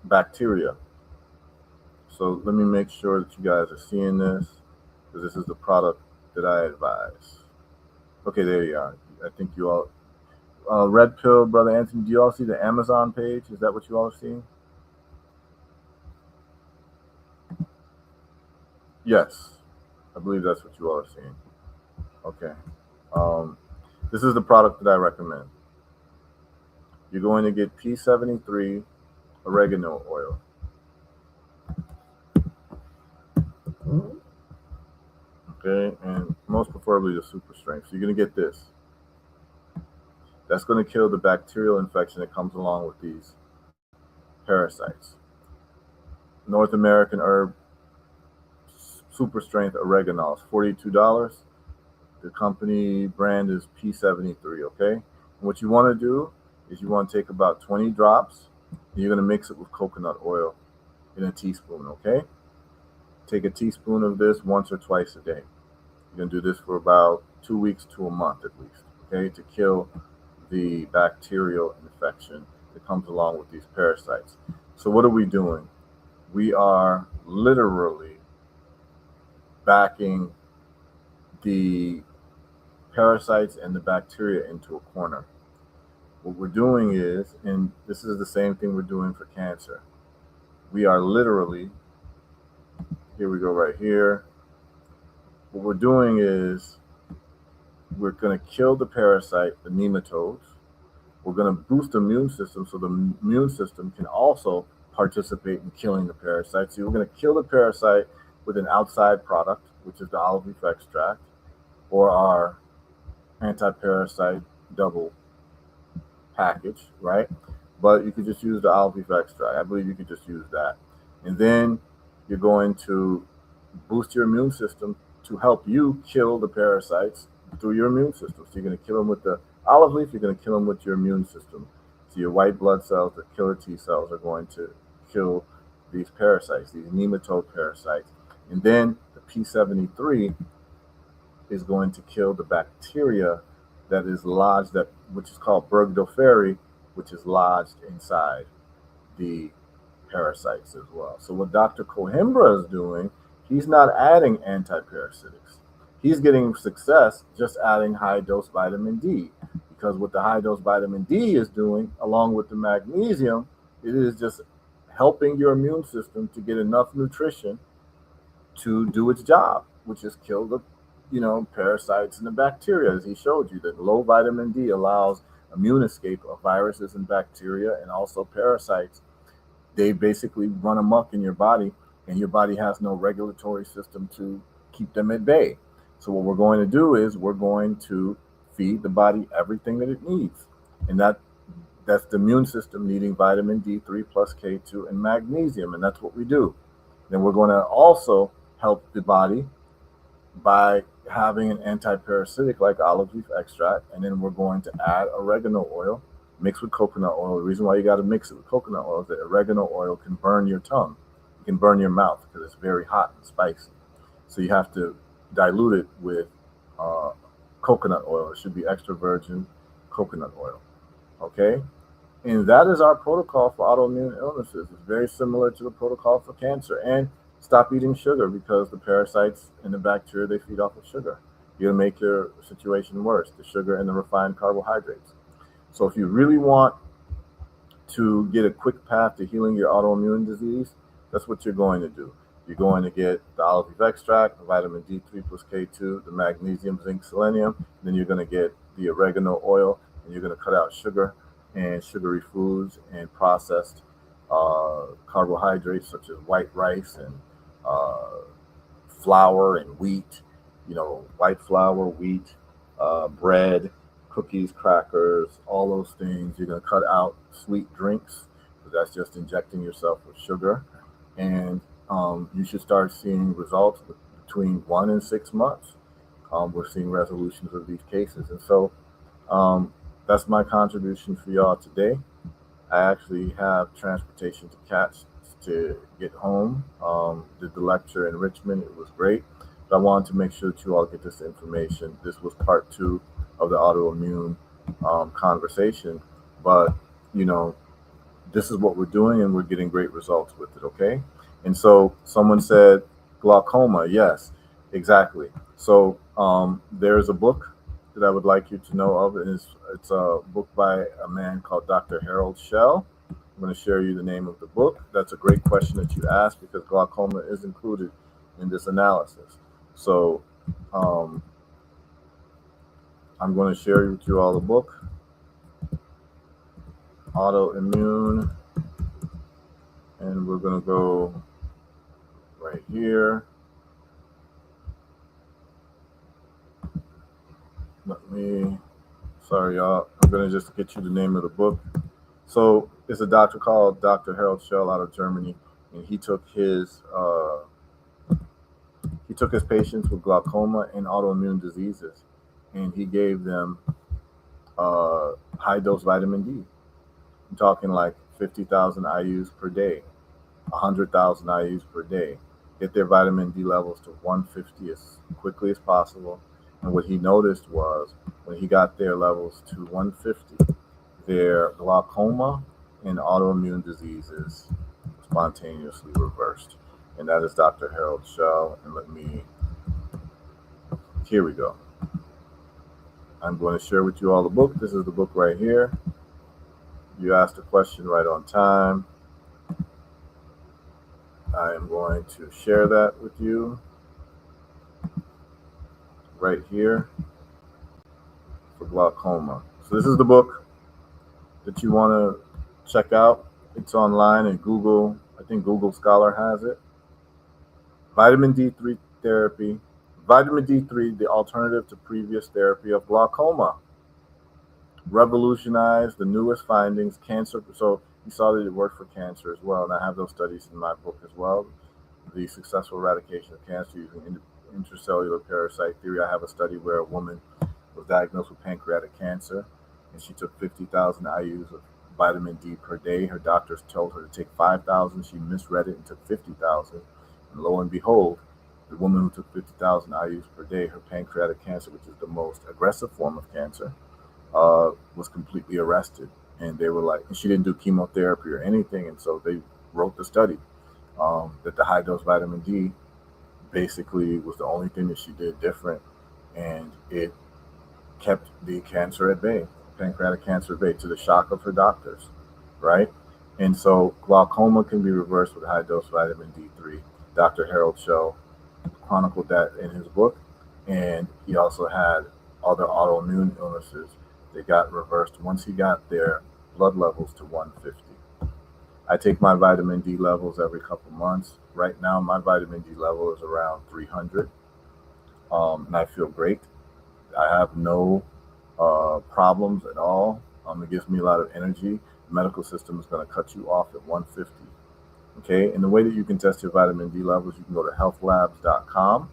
bacteria. So let me make sure that you guys are seeing this, because this is the product that I advise. Okay, there you are. I think you all, Red Pill, Brother Anthony, do you all see the Amazon page? Is that what you all are seeing? Yes, I believe that's what you all are seeing. Okay. This is the product that I recommend. You're going to get P73 oregano oil. Okay, and most preferably the super strength. So you're going to get this. That's going to kill the bacterial infection that comes along with these parasites. North American herb super strength oregano is $42. The company brand is P73, okay? And what you want to do is you want to take about 20 drops, and you're going to mix it with coconut oil in a teaspoon, okay? Take a teaspoon of this once or twice a day. You're going to do this for about 2 weeks to a month at least, okay, to kill the bacterial infection that comes along with these parasites. So what are we doing? We are literally backing the parasites and the bacteria into a corner. What we're doing is, and this is the same thing we're doing for cancer, we are literally, here we go right here. What we're doing is we're going to kill the parasite, the nematodes. We're going to boost the immune system so the immune system can also participate in killing the parasites. So we're going to kill the parasite with an outside product, which is the olive leaf extract, or our anti-parasite double package, right? But you could just use the olive leaf extract. I believe you could just use that. And then you're going to boost your immune system to help you kill the parasites through your immune system. So you're going to kill them with the olive leaf, you're going to kill them with your immune system. So your white blood cells, the killer T cells, are going to kill these parasites, these nematode parasites. And then the P73 is going to kill the bacteria that is lodged, which is called Burgdorferi, which is lodged inside the parasites as well. So what Dr. Coimbra is doing, he's not adding antiparasitics. He's getting success just adding high-dose vitamin D, because what the high-dose vitamin D is doing, along with the magnesium, it is just helping your immune system to get enough nutrition to do its job, which is kill the parasites and the bacteria. As he showed you, that low vitamin D allows immune escape of viruses and bacteria and also parasites. They basically run amok in your body, and your body has no regulatory system to keep them at bay. So what we're going to do is we're going to feed the body everything that it needs. And that's the immune system needing vitamin D3 plus K2 and magnesium. And that's what we do. Then we're going to also help the body by having an antiparasitic like olive leaf extract, and then we're going to add oregano oil mixed with coconut oil. The reason why you got to mix it with coconut oil is that oregano oil can burn your tongue, it can burn your mouth because it's very hot and spicy. So you have to dilute it with coconut oil. It should be extra virgin coconut oil. Okay? And that is our protocol for autoimmune illnesses. It's very similar to the protocol for cancer. And stop eating sugar because the parasites and the bacteria, they feed off of sugar. You're going to make your situation worse, the sugar and the refined carbohydrates. So if you really want to get a quick path to healing your autoimmune disease, that's what you're going to do. You're going to get the olive leaf extract, the vitamin D3 plus K2, the magnesium, zinc, selenium. And then you're going to get the oregano oil, and you're going to cut out sugar and sugary foods and processed carbohydrates such as white rice and flour and wheat, white flour, wheat, bread, cookies, crackers, all those things. You're going to cut out sweet drinks, because that's just injecting yourself with sugar. And you should start seeing results between 1 and 6 months. We're seeing resolutions of these cases. And so that's my contribution for y'all today. I actually have transportation to catch to get home. Did the lecture in Richmond. It was great. But I wanted to make sure that you all get this information. This was part 2 of the autoimmune conversation. But, this is what we're doing, and we're getting great results with it, okay? And so someone said glaucoma. Yes, exactly. So there's a book that I would like you to know of. It's a book by a man called Dr. Harold Shell. I'm going to share you the name of the book. That's a great question that you asked, because glaucoma is included in this analysis. So I'm going to share with you all the book, Autoimmune, and we're going to go right here. Sorry, y'all. I'm going to just get you the name of the book. So it's a doctor called Dr. Harold Shell out of Germany, and he took his patients with glaucoma and autoimmune diseases, and he gave them high dose vitamin D. I'm talking like 50,000 IUs per day, 100,000 IUs per day. Get their vitamin D levels to 150 as quickly as possible. And what he noticed was, when he got their levels to 150, their glaucoma and autoimmune diseases spontaneously reversed. And that is Dr. Harold Shell. And here we go. I'm going to share with you all the book. This is the book right here. You asked a question right on time. I am going to share that with you right here for glaucoma. So this is the book that you want to check out. It's online in Google. I think Google Scholar has it. Vitamin D3 therapy. Vitamin D3, the alternative to previous therapy of glaucoma. Revolutionized the newest findings. Cancer. So you saw that it worked for cancer as well. And I have those studies in my book as well. The successful eradication of cancer using intracellular parasite theory. I have a study where a woman was diagnosed with pancreatic cancer, and she took 50,000 IUs of vitamin D per day. Her doctors told her to take 5,000. She misread it and took 50,000. And lo and behold, the woman who took 50,000 IUs per day, her pancreatic cancer, which is the most aggressive form of cancer, was completely arrested. And they were like, and she didn't do chemotherapy or anything. And so they wrote the study that the high dose vitamin D basically was the only thing that she did different, and it kept the cancer at bay, pancreatic cancer at bay, to the shock of her doctors, right? And so glaucoma can be reversed with high dose vitamin D3. Dr. Harold Shell chronicled that in his book, and he also had other autoimmune illnesses that got reversed once he got their blood levels to 150. I take my vitamin D levels every couple months. Right now, my vitamin D level is around 300, and I feel great. I have no problems at all. It gives me a lot of energy. The medical system is going to cut you off at 150. Okay, and the way that you can test your vitamin D levels, you can go to healthlabs.com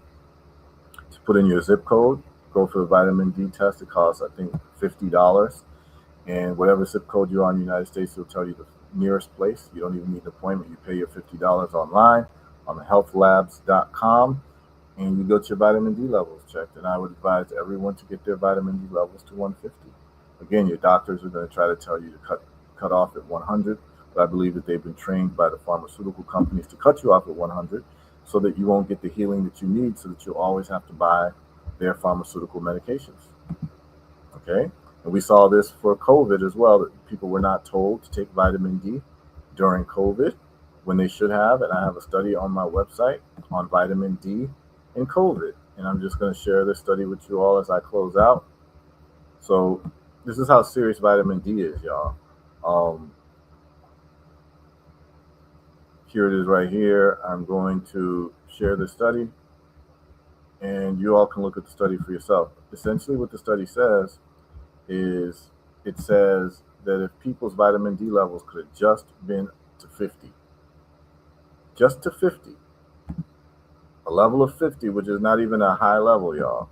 put in your zip code, go for the vitamin D test. It costs, I think, $50. And whatever zip code you're on in the United States, it'll tell you the nearest place. You don't even need an appointment. You pay your $50 online on the healthlabs.com, and you get your vitamin D levels checked. And I would advise everyone to get their vitamin D levels to 150. Again, your doctors are going to try to tell you to cut off at 100, but I believe that they've been trained by the pharmaceutical companies to cut you off at 100 so that you won't get the healing that you need, so that you'll always have to buy their pharmaceutical medications. Okay? And we saw this for COVID as well, that people were not told to take vitamin D during COVID when they should have. And I have a study on my website on vitamin D and COVID. And I'm just going to share this study with you all as I close out. So this is how serious vitamin D is, y'all. Here it is right here. I'm going to share the study, and you all can look at the study for yourself. Essentially what the study says is, it says that if people's vitamin D levels could have just been to 50, just to 50, a level of 50, which is not even a high level, y'all.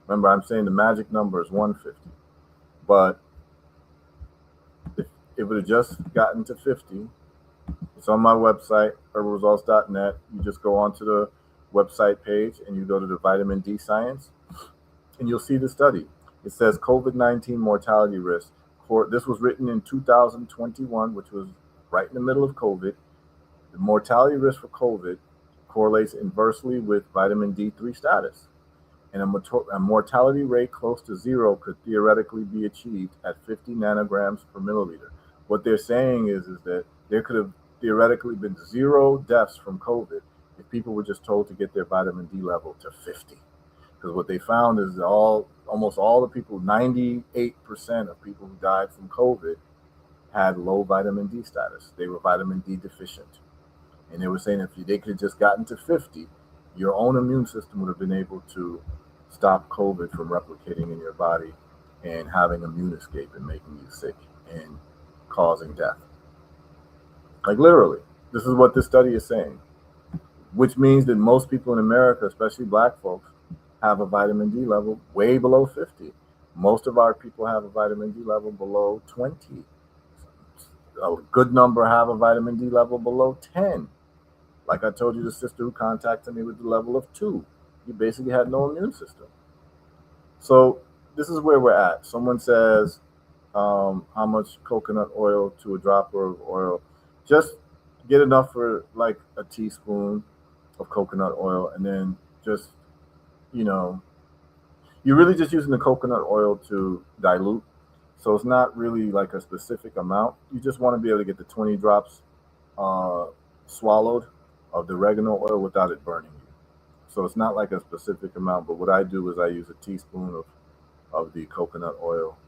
Remember, I'm saying the magic number is 150. But if it would have just gotten to 50, it's on my website, herbalresults.net. You just go onto the website page and you go to the vitamin D science, and you'll see the study. It says COVID-19 mortality risk. This was written in 2021, which was right in the middle of COVID. The mortality risk for COVID correlates inversely with vitamin D3 status. And a mortality rate close to zero could theoretically be achieved at 50 nanograms per milliliter. What they're saying is that there could have theoretically been zero deaths from COVID if people were just told to get their vitamin D level to 50. Because what they found is that almost all the people, 98% of people who died from COVID had low vitamin D status. They were vitamin D deficient. And they were saying if they could have just gotten to 50, your own immune system would have been able to stop COVID from replicating in your body and having immune escape and making you sick and causing death. Like literally, this is what this study is saying, which means that most people in America, especially black folks, have a vitamin D level way below 50. Most of our people have a vitamin D level below 20. A good number have a vitamin D level below 10. Like I told you, the sister who contacted me with the level of 2. You basically had no immune system. So this is where we're at. Someone says, how much coconut oil to a dropper of oil? Just get enough for like a teaspoon of coconut oil, and then just, you're really just using the coconut oil to dilute. So it's not really like a specific amount. You just want to be able to get the 20 drops swallowed of the oregano oil without it burning you. So it's not like a specific amount, but what I do is I use a teaspoon of the coconut oil,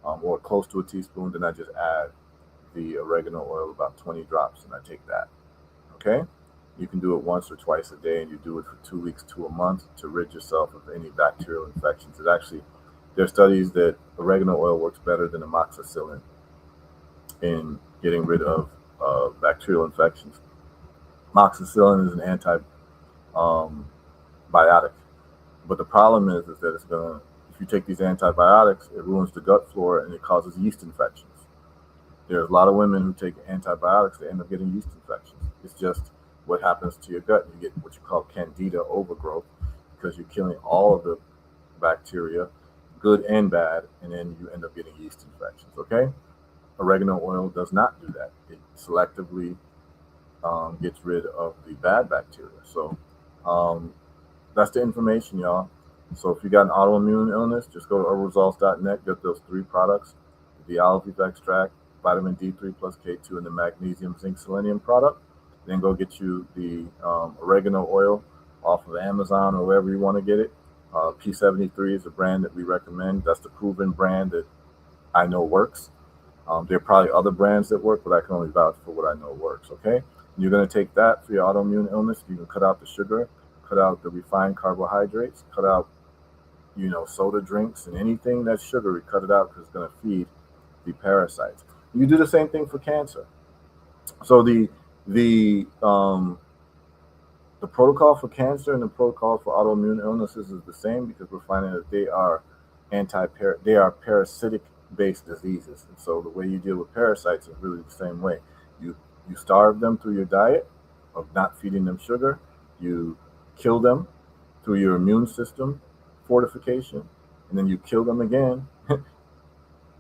or close to a teaspoon, then I just add the oregano oil, about 20 drops, and I take that. Okay? You can do it once or twice a day, and you do it for 2 weeks to a month to rid yourself of any bacterial infections. There are studies that oregano oil works better than amoxicillin in getting rid of bacterial infections. Amoxicillin is an antibiotic, but the problem is that if you take these antibiotics, it ruins the gut flora and it causes yeast infections. There's a lot of women who take antibiotics that end up getting yeast infections. It's just what happens to your gut. You get what you call candida overgrowth, because you're killing all of the bacteria, good and bad, and then you end up getting yeast infections. Okay? Oregano oil does not do that. It selectively gets rid of the bad bacteria. So that's the information, y'all. So if you got an autoimmune illness, just go to herbalresults.net, get those 3 products, the olive leaf extract, vitamin D3 plus K2, and the magnesium, zinc, selenium product. Then go get you the oregano oil off of Amazon or wherever you want to get it. P73 is a brand that we recommend. That's the proven brand that I know works. There are probably other brands that work, but I can only vouch for what I know works, okay? You're going to take that for your autoimmune illness. You can cut out the sugar, cut out the refined carbohydrates, cut out, soda drinks and anything that's sugary, cut it out, because it's going to feed the parasites. You do the same thing for cancer. So the the protocol for cancer and the protocol for autoimmune illnesses is the same because we're finding that they are parasitic based diseases. And so the way you deal with parasites is really the same way. You starve them through your diet of not feeding them sugar. You kill them through your immune system fortification, and then you kill them again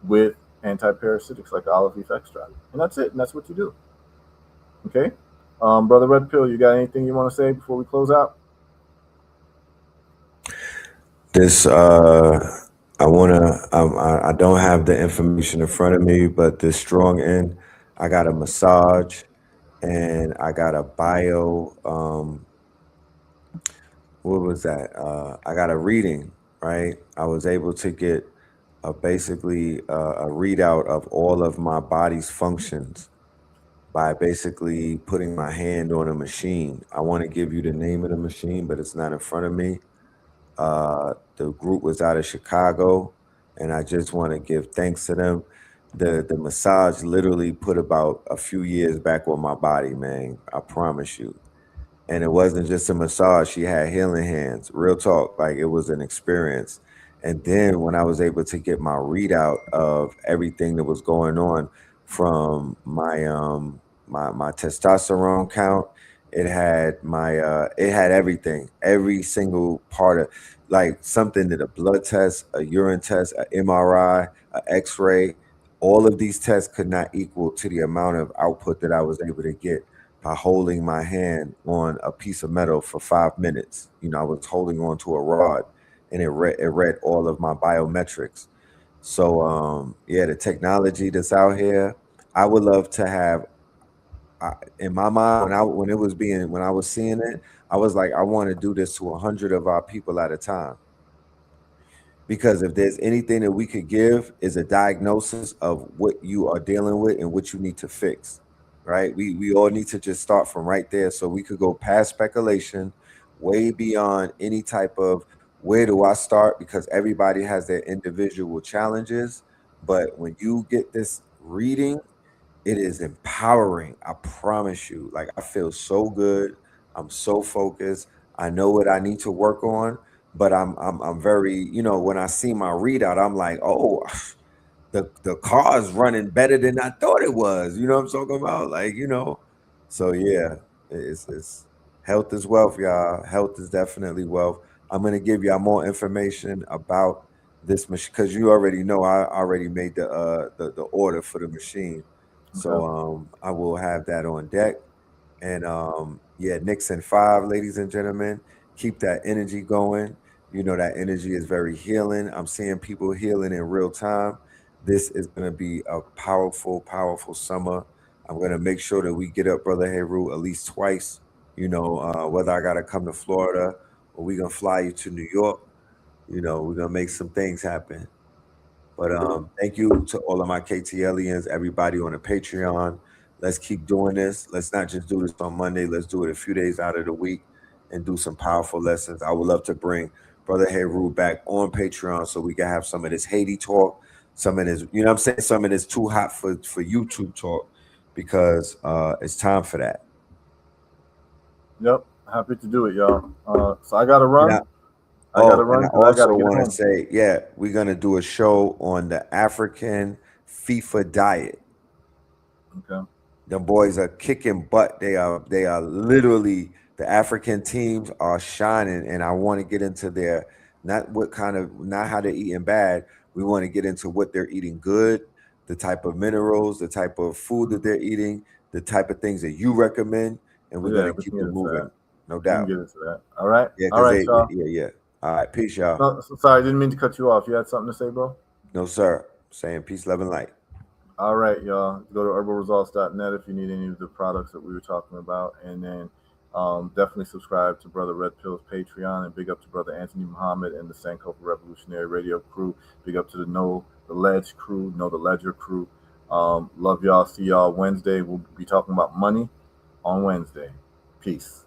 with anti-parasitics like olive leaf extract. And that's it. And that's what you do. Okay? Brother Red Pill, you got anything you want to say before we close out? This I don't have the information in front of me, but this strong end, I got a massage and I got a bio what was that? I got a reading, right? I was able to get basically a readout of all of my body's functions by basically putting my hand on a machine. I want to give you the name of the machine, but it's not in front of me. The group was out of Chicago, and I just want to give thanks to them. The massage literally put about a few years back on my body, man. I promise you. And it wasn't just a massage. She had healing hands. Real talk, like it was an experience. And then when I was able to get my readout of everything that was going on from my my testosterone count, it had it had everything, every single part of like something that a blood test, a urine test, an MRI, an X-ray, all of these tests could not equal to the amount of output that I was able to get by holding my hand on a piece of metal for 5 minutes. You know, I was holding on to a rod and it read all of my biometrics. So yeah, the technology that's out here, I would love to have in my mind when I was seeing it, I was like, I want to do this to 100 of our people at a time. Because if there's anything that we could give is a diagnosis of what you are dealing with and what you need to fix. Right? We all need to just start from right there so we could go past speculation, way beyond any type of where do I start, because everybody has their individual challenges. But when you get this reading, it is empowering. I promise you. Like I feel so good. I'm so focused. I know what I need to work on, but I'm very, you know, when I see my readout, I'm like, oh, the car is running better than I thought it was. You know what I'm talking about? Like, you know. So yeah, it's health is wealth, y'all. Health is definitely wealth. I'm gonna give y'all more information about this machine because you already know I already made the order for the machine. So I will have that on deck. And yeah, Nixon 5, ladies and gentlemen, keep that energy going. You know, that energy is very healing. I'm seeing people healing in real time. This is going to be a powerful, powerful summer. I'm going to make sure that we get up Brother Heru at least twice, you know, whether I got to come to Florida or we're going to fly you to New York. You know, we're going to make some things happen. But thank you to all of my KTLians, everybody on the Patreon. Let's keep doing this. Let's not just do this on Monday. Let's do it a few days out of the week and do some powerful lessons. I would love to bring Brother Heru back on Patreon so we can have some of this Haiti talk, some of this, you know what I'm saying? Some of this too hot for YouTube talk because it's time for that. Yep. Happy to do it, y'all. So I got to run. I got to run. I also want to say, yeah, we're going to do a show on the African FIFA diet. Okay. The boys are kicking butt. They are literally, the African teams are shining, and I want to get into their not how they're eating bad. We want to get into what they're eating good, the type of minerals, the type of food that they're eating, the type of things that you recommend, and we're gonna keep it moving. No doubt. We can get into that. All right. Yeah. All right, y'all. Yeah. All right. Peace, y'all. No, sorry, I didn't mean to cut you off. You had something to say, bro? No, sir. Saying peace, love, and light. All right, y'all. Go to herbalresults.net if you need any of the products that we were talking about. And then definitely subscribe to Brother Red Pill's Patreon. And big up to Brother Anthony Muhammad and the Sankofa Revolutionary Radio crew. Big up to the Know the Ledge crew, Know the Ledger crew. Love y'all. See y'all Wednesday. We'll be talking about money on Wednesday. Peace.